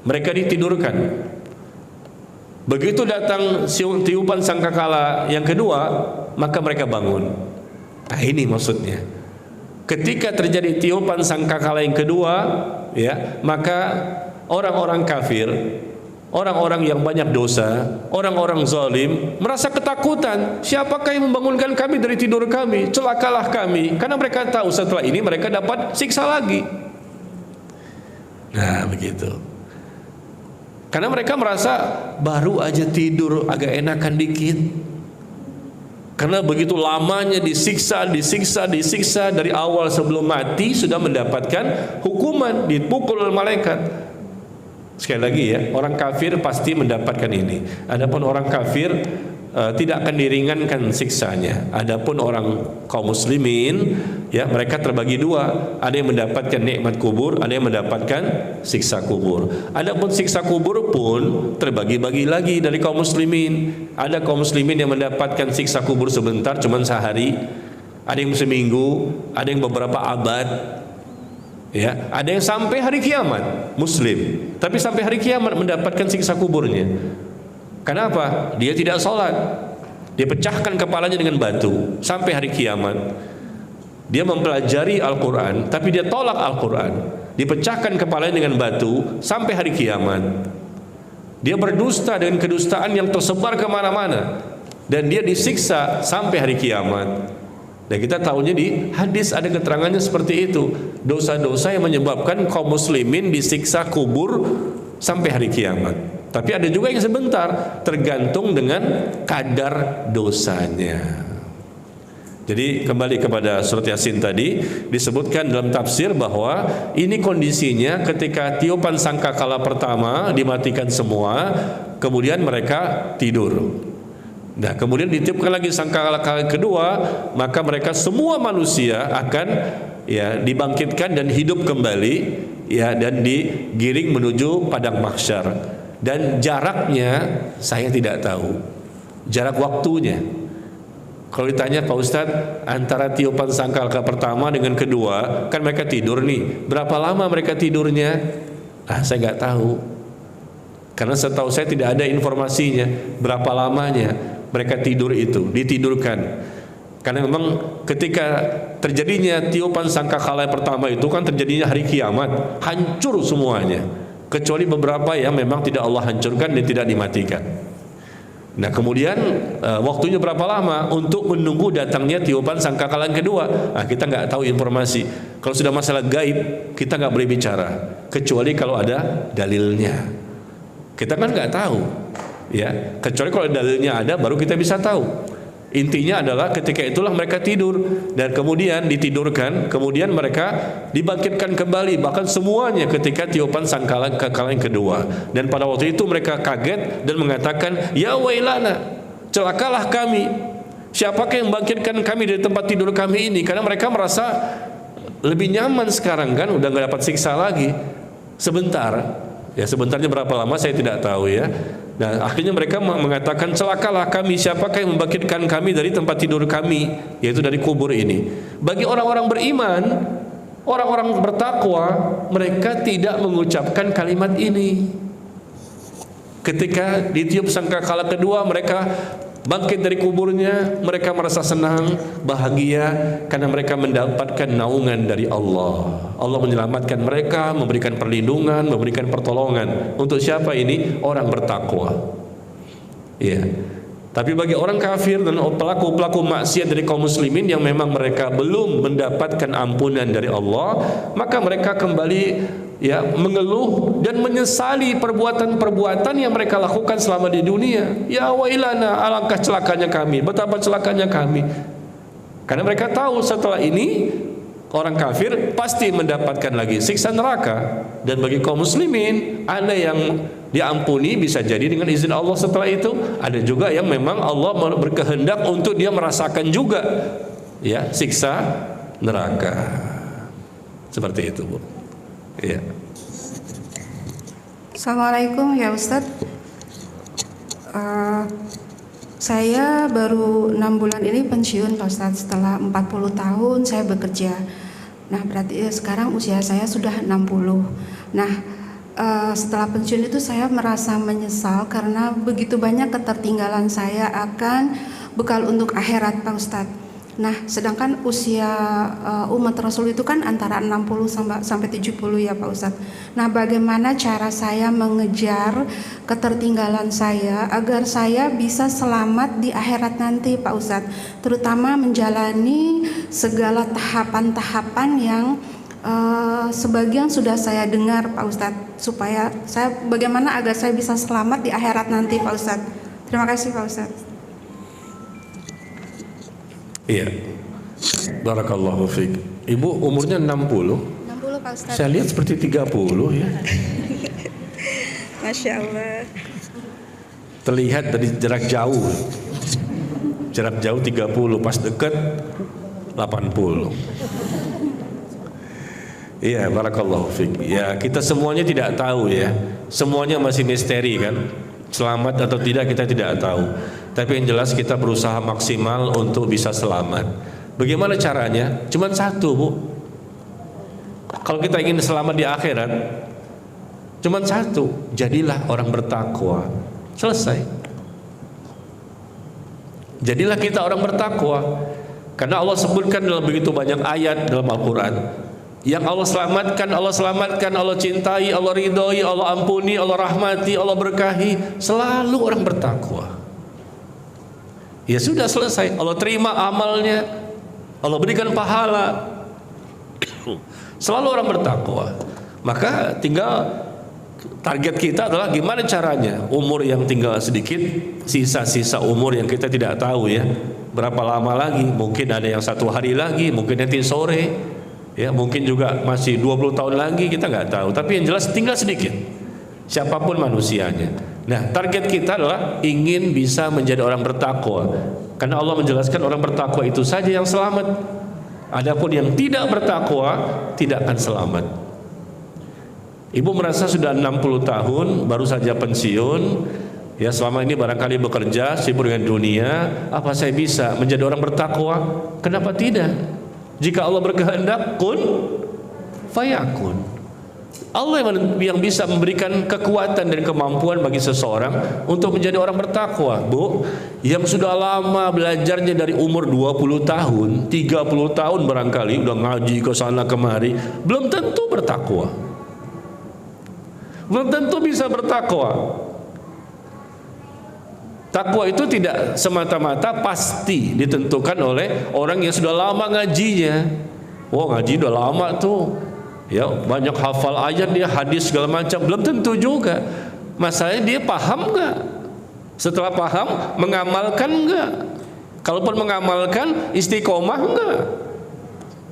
Mereka ditidurkan. Begitu datang tiupan sangkakala yang kedua, maka mereka bangun. Nah, ini maksudnya. Ketika terjadi tiupan sangkakala yang kedua, ya, maka orang-orang kafir, orang-orang yang banyak dosa, orang-orang zalim merasa ketakutan. Siapakah yang membangunkan kami dari tidur kami? Celakalah kami. Karena mereka tahu setelah ini mereka dapat siksa lagi. Nah, begitu. Karena mereka merasa baru aja tidur agak enakan dikit. Karena begitu lamanya disiksa dari awal sebelum mati sudah mendapatkan hukuman, dipukul oleh malaikat. Sekali lagi ya, orang kafir pasti mendapatkan ini. Adapun orang kafir tidak akan diringankan siksanya. Adapun orang kaum muslimin, ya, mereka terbagi dua. Ada yang mendapatkan nikmat kubur, ada yang mendapatkan siksa kubur. Adapun siksa kubur pun terbagi-bagi lagi dari kaum muslimin. Ada kaum muslimin yang mendapatkan siksa kubur sebentar, cuman sehari. Ada yang seminggu, ada yang beberapa abad. Ya, ada yang sampai hari kiamat, muslim, tapi sampai hari kiamat mendapatkan siksa kuburnya. Kenapa? Dia tidak sholat, dia pecahkan kepalanya dengan batu sampai hari kiamat. Dia mempelajari Al-Quran, tapi dia tolak Al-Quran, dipecahkan kepalanya dengan batu sampai hari kiamat. Dia berdusta dengan kedustaan yang tersebar kemana-mana, dan dia disiksa sampai hari kiamat. Dan kita tahunya di hadis ada keterangannya seperti itu. Dosa-dosa yang menyebabkan kaum muslimin disiksa kubur sampai hari kiamat. Tapi ada juga yang sebentar, tergantung dengan kadar dosanya. Jadi kembali kepada surat Yasin tadi, disebutkan dalam tafsir bahwa ini kondisinya ketika tiupan sangkakala pertama dimatikan semua, kemudian mereka tidur. Nah, kemudian ditiupkan lagi sangkakala kedua, maka mereka semua manusia akan dibangkitkan dan hidup kembali, dan digiring menuju padang mahsyar. Dan jaraknya saya tidak tahu, jarak waktunya. Kalau ditanya Pak Ustadz, antara tiupan sangkakala pertama dengan kedua, kan mereka tidur nih, berapa lama mereka tidurnya? Saya nggak tahu, karena setahu saya tidak ada informasinya berapa lamanya mereka tidur itu, ditidurkan. Karena memang ketika terjadinya tiupan sangkakala pertama itu kan terjadinya hari kiamat, hancur semuanya, kecuali beberapa yang memang tidak Allah hancurkan dan tidak dimatikan. Nah, kemudian waktunya berapa lama untuk menunggu datangnya tiupan sangkakala yang kedua? Kita nggak tahu informasi. Kalau sudah masalah gaib, kita nggak boleh bicara, kecuali kalau ada dalilnya. Kita kan nggak tahu, ya. Kecuali kalau dalilnya ada, baru kita bisa tahu. Intinya adalah ketika itulah mereka tidur, dan kemudian ditidurkan, kemudian mereka dibangkitkan kembali, bahkan semuanya ketika tiupan sangkakala yang kedua. Dan pada waktu itu mereka kaget dan mengatakan, ya wailana, celakalah kami, siapakah yang membangkitkan kami dari tempat tidur kami ini? Karena mereka merasa lebih nyaman sekarang kan, udah nggak dapat siksa lagi. Sebentar, ya sebentarnya berapa lama saya tidak tahu ya. Nah, akhirnya mereka mengatakan, celakalah kami, siapakah yang membangkitkan kami dari tempat tidur kami, yaitu dari kubur ini. Bagi orang-orang beriman, orang-orang bertakwa, mereka tidak mengucapkan kalimat ini. Ketika ditiup sangkakala kedua, mereka bangkit dari kuburnya, mereka merasa senang, bahagia, karena mereka mendapatkan naungan dari Allah. Allah menyelamatkan mereka, memberikan perlindungan, memberikan pertolongan. Untuk siapa ini? Orang bertakwa. Ya. Tapi bagi orang kafir dan pelaku-pelaku maksiat dari kaum muslimin yang memang mereka belum mendapatkan ampunan dari Allah, maka mereka kembali mengeluh dan menyesali perbuatan-perbuatan yang mereka lakukan selama di dunia. Ya wailana, alangkah celakanya kami, betapa celakanya kami. Karena mereka tahu setelah ini orang kafir pasti mendapatkan lagi siksa neraka. Dan bagi kaum muslimin, ada yang diampuni bisa jadi dengan izin Allah setelah itu, ada juga yang memang Allah berkehendak untuk dia merasakan juga siksa neraka. Seperti itu, Bu. Iya. Assalamualaikum ya Ustadz. Saya baru 6 bulan ini pensiun Pak Ustadz. Setelah 40 tahun saya bekerja. Nah, berarti sekarang usia saya sudah 60. Nah, setelah pensiun itu saya merasa menyesal karena begitu banyak ketertinggalan saya akan bekal untuk akhirat Pak Ustadz. Nah, sedangkan usia umat Rasul itu kan antara 60 sampai 70 ya Pak Ustadz. Nah, bagaimana cara saya mengejar ketertinggalan saya agar saya bisa selamat di akhirat nanti Pak Ustadz, terutama menjalani segala tahapan-tahapan yang sebagian sudah saya dengar Pak Ustadz, supaya saya bagaimana agar saya bisa selamat di akhirat nanti Pak Ustadz. Terima kasih Pak Ustadz. Iya. Barakallahu fiik. Ibu umurnya 60. 60 Pak Ustadz. Saya lihat seperti 30 ya. Masya Allah. Terlihat dari jarak jauh. Jarak jauh 30, pas dekat 80. Iya, barakallahu fiik. Ya, kita semuanya tidak tahu ya. Semuanya masih misteri kan. Selamat atau tidak kita tidak tahu. Tapi yang jelas kita berusaha maksimal untuk bisa selamat. Bagaimana caranya? Cuman satu, Bu. Kalau kita ingin selamat di akhirat, cuman satu, jadilah orang bertakwa. Selesai. Jadilah kita orang bertakwa. Karena Allah sebutkan dalam begitu banyak ayat dalam Al-Quran. Yang Allah selamatkan, Allah cintai, Allah ridhoi, Allah ampuni, Allah rahmati, Allah berkahi. Selalu orang bertakwa. Ya sudah selesai, Allah terima amalnya. Allah berikan pahala. Selalu orang bertakwa. Maka tinggal target kita adalah gimana caranya umur yang tinggal sedikit, sisa-sisa umur yang kita tidak tahu ya berapa lama lagi, mungkin ada yang 1 hari lagi, mungkin nanti sore ya, mungkin juga masih 20 tahun lagi, kita nggak tahu. Tapi yang jelas tinggal sedikit, siapapun manusianya. Nah, target kita adalah ingin bisa menjadi orang bertakwa, karena Allah menjelaskan orang bertakwa itu saja yang selamat. Adapun yang tidak bertakwa tidak akan selamat. Ibu merasa sudah 60 tahun baru saja pensiun, ya selama ini barangkali bekerja sibuk dengan dunia, apa saya bisa menjadi orang bertakwa? Kenapa tidak? Jika Allah berkehendak, kun fayakun. Allah yang bisa memberikan kekuatan dan kemampuan bagi seseorang untuk menjadi orang bertakwa. Bu, yang sudah lama belajarnya dari umur 20 tahun, 30 tahun barangkali udah ngaji ke sana kemari, belum tentu bertakwa. Belum tentu bisa bertakwa. Takwa itu tidak semata-mata pasti ditentukan oleh orang yang sudah lama ngajinya. Wah, ngaji udah lama tuh, ya banyak hafal ayat dia, hadis segala macam. Belum tentu juga. Masalahnya dia paham nggak? Setelah paham, mengamalkan nggak? Kalaupun mengamalkan, istiqomah nggak?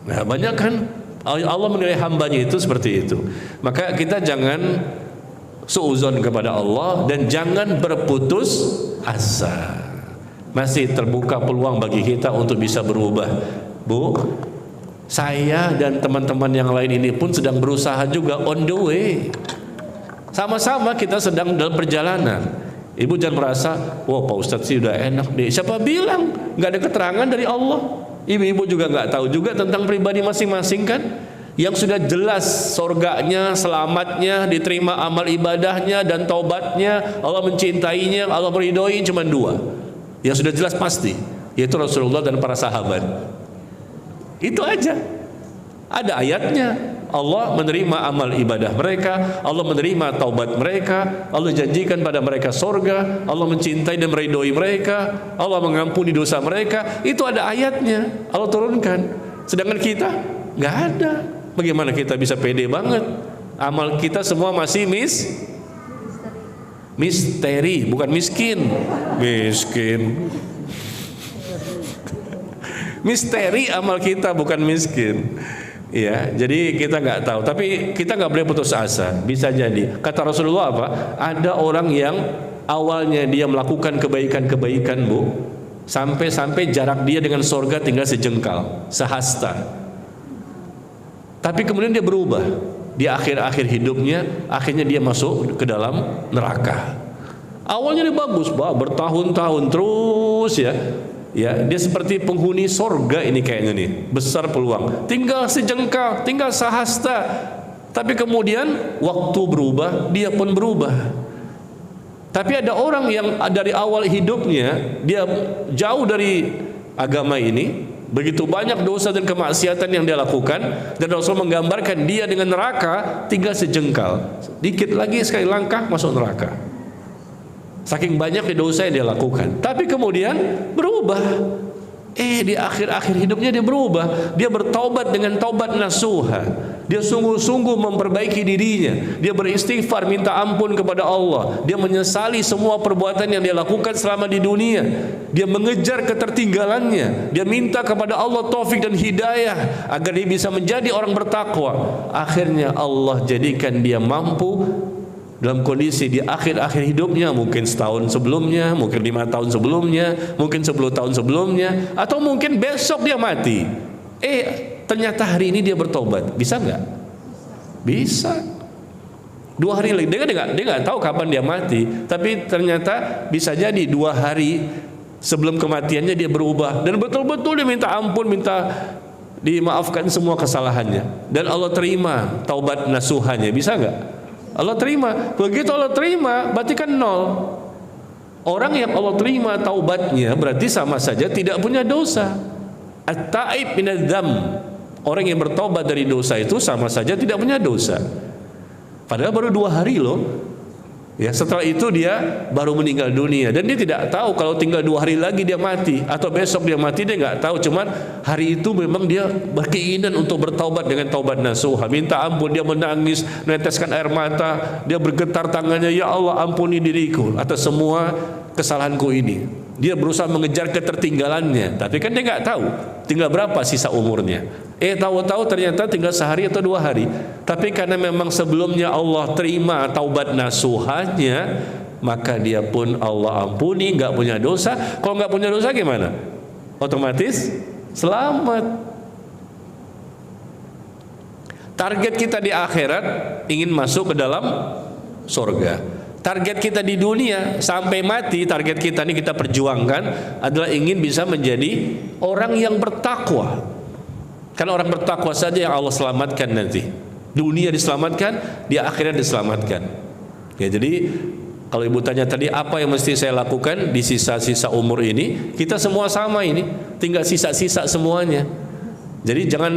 Nah, banyak kan Allah menilai hambanya itu seperti itu. Maka kita jangan suuzon kepada Allah dan jangan berputus asa. Masih terbuka peluang bagi kita untuk bisa berubah. Bu, saya dan teman-teman yang lain ini pun sedang berusaha juga, on the way. Sama-sama kita sedang dalam perjalanan. Ibu jangan merasa, wah Pak Ustadz sih udah enak deh. Siapa bilang? Nggak ada keterangan dari Allah. Ibu-ibu juga nggak tahu juga tentang pribadi masing-masing kan? Yang sudah jelas surganya, selamatnya, diterima amal ibadahnya dan taubatnya, Allah mencintainya, Allah meridhoi cuma 2. Yang sudah jelas pasti, yaitu Rasulullah dan para sahabat. Itu aja. Ada ayatnya. Allah menerima amal ibadah mereka, Allah menerima taubat mereka, Allah janjikan pada mereka surga, Allah mencintai dan meridhoi mereka, Allah mengampuni dosa mereka. Itu ada ayatnya, Allah turunkan. Sedangkan kita nggak ada. Bagaimana kita bisa pede banget? Amal kita semua masih misteri, bukan miskin. Miskin. Misteri amal kita, bukan miskin. Ya, jadi kita nggak tahu. Tapi kita nggak boleh putus asa. Bisa jadi. Kata Rasulullah apa? Ada orang yang awalnya dia melakukan kebaikan-kebaikan, Bu, sampai jarak dia dengan surga tinggal sejengkal, sehasta. Tapi kemudian dia berubah. Di akhir-akhir hidupnya, akhirnya dia masuk ke dalam neraka. Awalnya dia bagus, bertahun-tahun terus ya. Ya, dia seperti penghuni surga ini kayaknya nih, besar peluang. Tinggal sejengkal, tinggal sehasta. Tapi kemudian waktu berubah, dia pun berubah. Tapi ada orang yang dari awal hidupnya dia jauh dari agama ini, begitu banyak dosa dan kemaksiatan yang dia lakukan, dan Rasul menggambarkan dia dengan neraka tinggal sejengkal. Dikit lagi sekali langkah masuk neraka. Saking banyak dosa yang dia lakukan. Tapi kemudian berubah. Di akhir-akhir hidupnya dia berubah. Dia bertaubat dengan taubat nasuha. Dia sungguh-sungguh memperbaiki dirinya. Dia beristighfar, minta ampun kepada Allah. Dia menyesali semua perbuatan yang dia lakukan selama di dunia. Dia mengejar ketertinggalannya. Dia minta kepada Allah taufik dan hidayah agar dia bisa menjadi orang bertakwa. Akhirnya Allah jadikan dia mampu dalam kondisi di akhir-akhir hidupnya, mungkin setahun sebelumnya, mungkin 5 tahun sebelumnya, mungkin 10 tahun sebelumnya, atau mungkin besok dia mati. Ternyata hari ini dia bertobat. Bisa nggak? Bisa. 2 hari lagi, dia nggak tahu kapan dia mati, tapi ternyata bisa jadi 2 hari sebelum kematiannya dia berubah dan betul-betul dia minta ampun, minta dimaafkan semua kesalahannya, dan Allah terima taubat nasuhanya. Bisa nggak? Allah terima. Begitu Allah terima, berarti kan 0. Orang yang Allah terima taubatnya berarti sama saja tidak punya dosa. At-taib minadz-dzam. Orang yang bertobat dari dosa itu sama saja tidak punya dosa. Padahal baru 2 hari loh. Ya, setelah itu dia baru meninggal dunia dan dia tidak tahu kalau tinggal 2 hari lagi dia mati atau besok dia mati, dia nggak tahu. Cuman hari itu memang dia berkeinginan untuk bertaubat dengan taubat nasuha, minta ampun, dia menangis, meneteskan air mata, dia bergetar tangannya, ya Allah ampuni diriku atas semua kesalahanku ini. Dia berusaha mengejar ketertinggalannya, tapi kan dia nggak tahu tinggal berapa sisa umurnya. Tahu-tahu ternyata tinggal sehari atau 2 hari. Tapi karena memang sebelumnya Allah terima taubat nasuhanya, maka dia pun Allah ampuni, nggak punya dosa. Kalau nggak punya dosa gimana? Otomatis selamat. Target kita di akhirat ingin masuk ke dalam surga. Target kita di dunia sampai mati, target kita ini kita perjuangkan adalah ingin bisa menjadi orang yang bertakwa. Karena orang bertakwa saja yang Allah selamatkan nanti. Dunia diselamatkan, di akhirat diselamatkan. Ya, jadi kalau ibu tanya tadi apa yang mesti saya lakukan di sisa-sisa umur ini, kita semua sama ini, tinggal sisa-sisa semuanya. Jadi jangan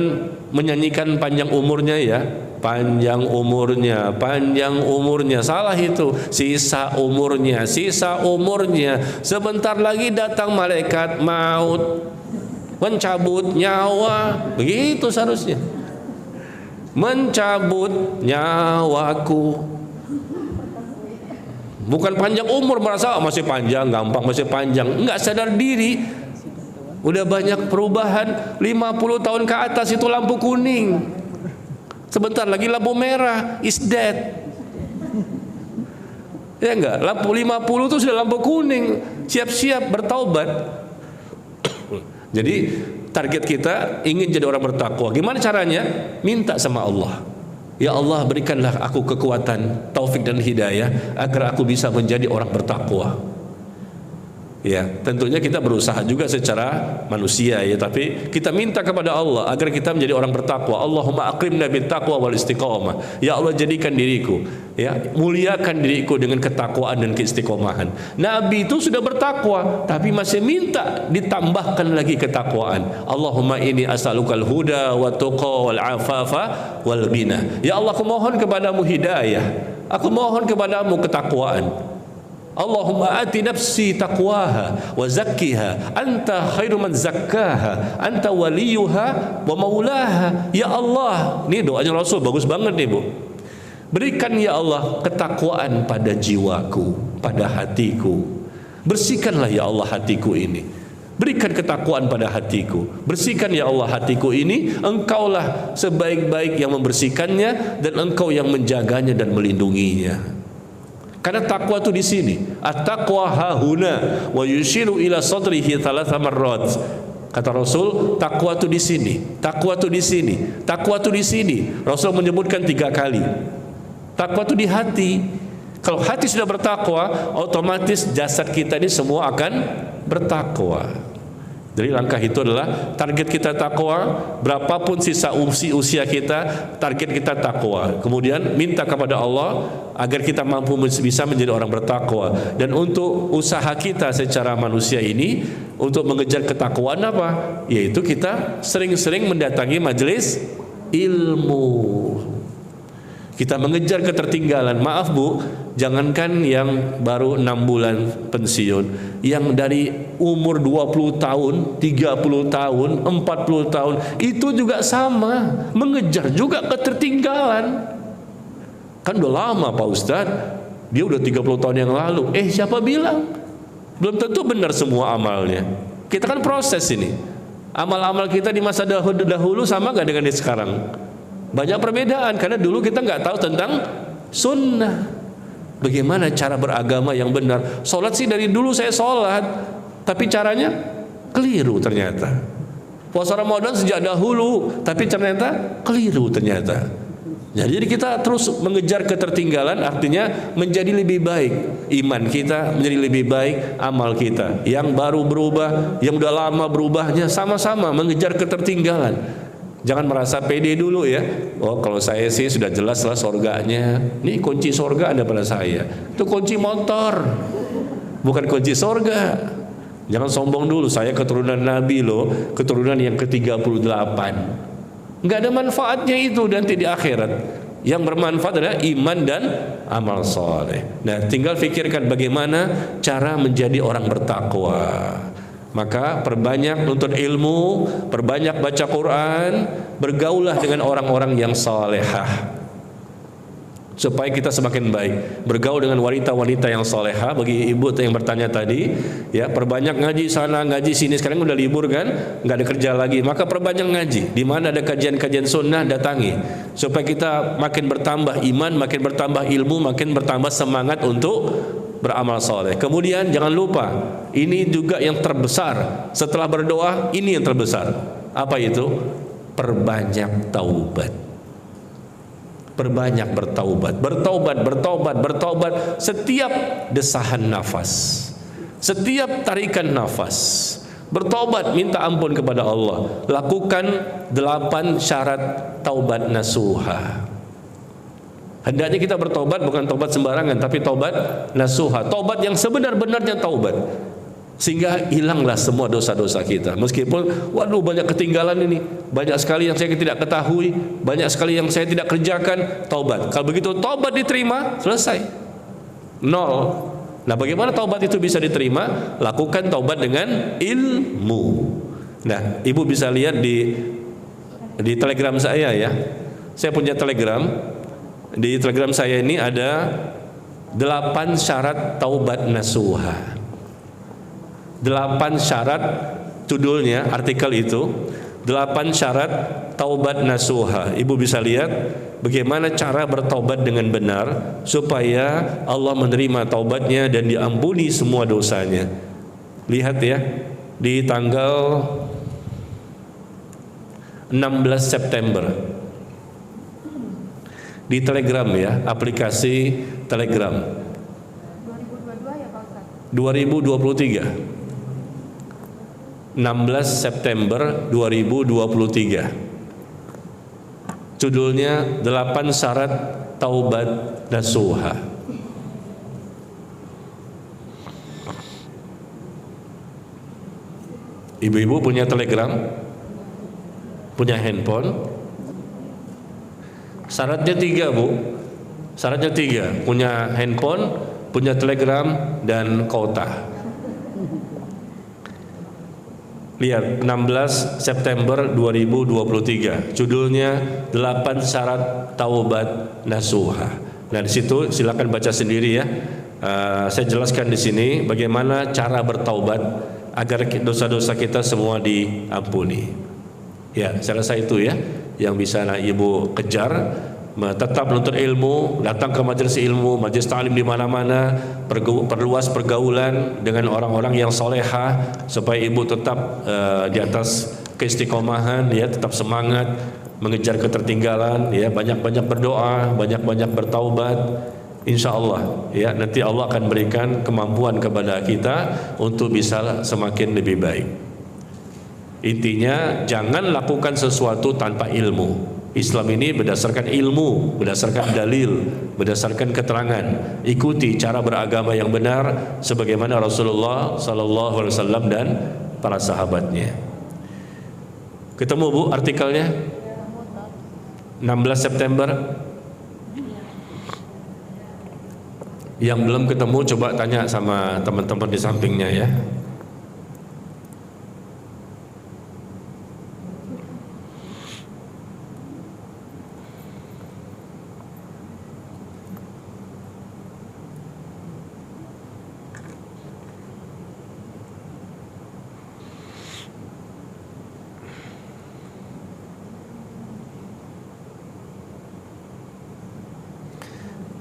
menyanyikan panjang umurnya ya. Panjang umurnya, panjang umurnya, salah itu. Sisa umurnya, sisa umurnya. Sebentar lagi datang malaikat maut mencabut nyawa. Begitu seharusnya. Mencabut nyawaku. Bukan panjang umur merasa masih panjang, gampang, masih panjang. Enggak sadar diri. Udah banyak perubahan. 50 tahun ke atas itu lampu kuning. Sebentar lagi lampu merah, is dead. Ya enggak, lampu 50 itu sudah lampu kuning, siap-siap bertaubat. Jadi target kita ingin jadi orang bertakwa. Gimana caranya? Minta sama Allah. Ya Allah, berikanlah aku kekuatan, taufik dan hidayah agar aku bisa menjadi orang bertakwa. Ya, tentunya kita berusaha juga secara manusia ya, tapi kita minta kepada Allah agar kita menjadi orang bertakwa. Allahumma aqrimna bit taqwa wal istiqamah. Ya Allah, jadikan diriku, ya, muliakan diriku dengan ketakwaan dan keistiqomahan. Nabi itu sudah bertakwa tapi masih minta ditambahkan lagi ketakwaan. Allahumma inni as'alukal huda wa tuqa wal afafa wal ghina. Ya Allah, aku mohon kepadamu hidayah. Aku mohon kepadamu ketakwaan. Allahumma ati nafsi taqwaha wa zakkiha anta khairu man zakkaha anta waliyuha wa maulaha. Ya Allah, ini doanya Rasul bagus banget nih Bu. Berikan ya Allah ketakwaan pada jiwaku, pada hatiku. Bersihkanlah ya Allah hatiku ini. Berikan ketakwaan pada hatiku. Bersihkan ya Allah hatiku ini. Engkaulah sebaik-baik yang membersihkannya dan Engkau yang menjaganya dan melindunginya. Karena takwa itu di sini. At-taqwa hahuna wa yushiru ila sadrihi thalatha marrat. Kata Rasul, takwa itu di sini. Takwa itu di sini. Takwa itu di sini. Rasul menyebutkan 3 kali. Takwa itu di hati. Kalau hati sudah bertakwa, otomatis jasad kita ini semua akan bertakwa. Jadi langkah itu adalah target kita takwa, berapapun sisa usia kita, target kita takwa. Kemudian minta kepada Allah agar kita mampu bisa menjadi orang bertakwa. Dan untuk usaha kita secara manusia ini untuk mengejar ketakwaan apa? Yaitu kita sering-sering mendatangi majelis ilmu. Kita mengejar ketertinggalan. Maaf Bu, jangankan yang baru 6 bulan pensiun, yang dari umur 20 tahun, 30 tahun, 40 tahun, itu juga sama, mengejar juga ketertinggalan. Kan udah lama Pak Ustadz, dia udah 30 tahun yang lalu. Siapa bilang? Belum tentu benar semua amalnya. Kita kan proses ini. Amal-amal kita di masa dahulu sama gak dengan di sekarang? Banyak perbedaan karena dulu kita nggak tahu tentang sunnah. Bagaimana cara beragama yang benar? Sholat sih dari dulu saya sholat, tapi caranya keliru ternyata. Puasa Ramadan sejak dahulu, tapi ternyata keliru ternyata. Jadi kita terus mengejar ketertinggalan, artinya menjadi lebih baik iman kita, menjadi lebih baik amal kita. Yang baru berubah, yang udah lama berubahnya, sama-sama mengejar ketertinggalan. Jangan merasa pede dulu ya. Oh, kalau saya sih sudah jelas lah surganya. Nih kunci surga ada pada saya. Itu kunci motor, bukan kunci surga. Jangan sombong dulu. Saya keturunan Nabi loh, keturunan yang ke-38. Nggak ada manfaatnya itu nanti di akhirat. Yang bermanfaat adalah iman dan amal soleh. Nah, tinggal pikirkan bagaimana cara menjadi orang bertakwa. Maka perbanyak nuntut ilmu, perbanyak baca Quran, bergaulah dengan orang-orang yang salehah, supaya kita semakin baik. Bergaul dengan wanita-wanita yang salehah. Bagi ibu yang bertanya tadi, ya, perbanyak ngaji sana, ngaji sini. Sekarang udah libur kan, nggak ada kerja lagi, maka perbanyak ngaji. Di mana ada kajian-kajian sunnah, datangi, supaya kita makin bertambah iman, makin bertambah ilmu, makin bertambah semangat untuk beramal soleh. Kemudian jangan lupa, ini juga yang terbesar setelah berdoa. Ini yang terbesar. Apa itu? Perbanyak taubat. Perbanyak bertaubat, bertaubat setiap desahan nafas, setiap tarikan nafas. Bertaubat, minta ampun kepada Allah. Lakukan 8 syarat taubat nasuha. Hendaknya kita bertobat bukan tobat sembarangan, tapi tobat nasuha, tobat yang sebenar-benarnya taubat, sehingga hilanglah semua dosa-dosa kita. Meskipun waduh banyak ketinggalan ini, banyak sekali yang saya tidak ketahui, banyak sekali yang saya tidak kerjakan, taubat. Kalau begitu taubat diterima, selesai, nol. Nah, bagaimana taubat itu bisa diterima? Lakukan taubat dengan ilmu. Nah, ibu bisa lihat di telegram saya ya. Saya punya telegram. Di telegram saya ini ada 8 syarat taubat nasuha. 8 syarat, judulnya artikel itu 8 syarat taubat nasuha. Ibu bisa lihat bagaimana cara bertaubat dengan benar supaya Allah menerima taubatnya dan diampuni semua dosanya. Lihat ya, di tanggal 16 September di Telegram ya, aplikasi Telegram. 2023. 16 September 2023. Judulnya 8 syarat taubat nasuha. Ibu-ibu punya Telegram? Punya handphone? Syaratnya 3, Bu. Syaratnya 3, punya handphone, punya Telegram, dan kota. Lihat, 16 September 2023. Judulnya 8 syarat taubat nasuha. Nah, di situ silakan baca sendiri ya. Saya jelaskan di sini bagaimana cara bertaubat agar dosa-dosa kita semua diampuni. Ya, saya rasa itu ya yang bisa ibu kejar. Tetap menuntut ilmu, datang ke majelis ilmu, majelis ta'lim di mana-mana, perluas pergaulan dengan orang-orang yang solehah supaya ibu tetap di atas keistiqomahan, ya, tetap semangat mengejar ketertinggalan, ya, banyak-banyak berdoa, banyak-banyak bertaubat. Insya Allah, ya, nanti Allah akan berikan kemampuan kepada kita untuk bisa semakin lebih baik. Intinya jangan lakukan sesuatu tanpa ilmu. Islam ini berdasarkan ilmu, berdasarkan dalil, berdasarkan keterangan. Ikuti cara beragama yang benar sebagaimana Rasulullah SAW dan para sahabatnya. Ketemu, Bu, artikelnya? 16 September. Yang belum ketemu coba tanya sama teman-teman di sampingnya ya.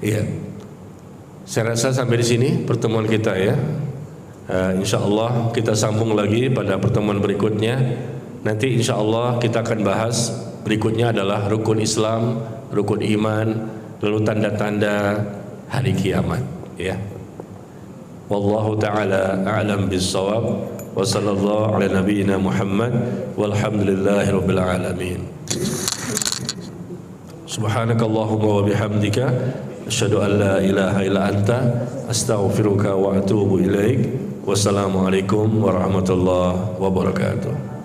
Iya, saya rasa sampai di sini pertemuan kita ya. Insya Allah kita sambung lagi pada pertemuan berikutnya. Nanti insya Allah kita akan bahas berikutnya adalah rukun Islam, rukun iman, lalu tanda-tanda hari kiamat. Ya. Wallahu taala a'lam bis-shawab. Wa sallallahu ala nabiyyina Muhammad walhamdulillahi rabbil alamin. Subhanakallahumma wa bihamdika asyhadu an la ilaha illa anta astaghfiruka wa atubu ilaik. Wassalamualaikum warahmatullahi wabarakatuh.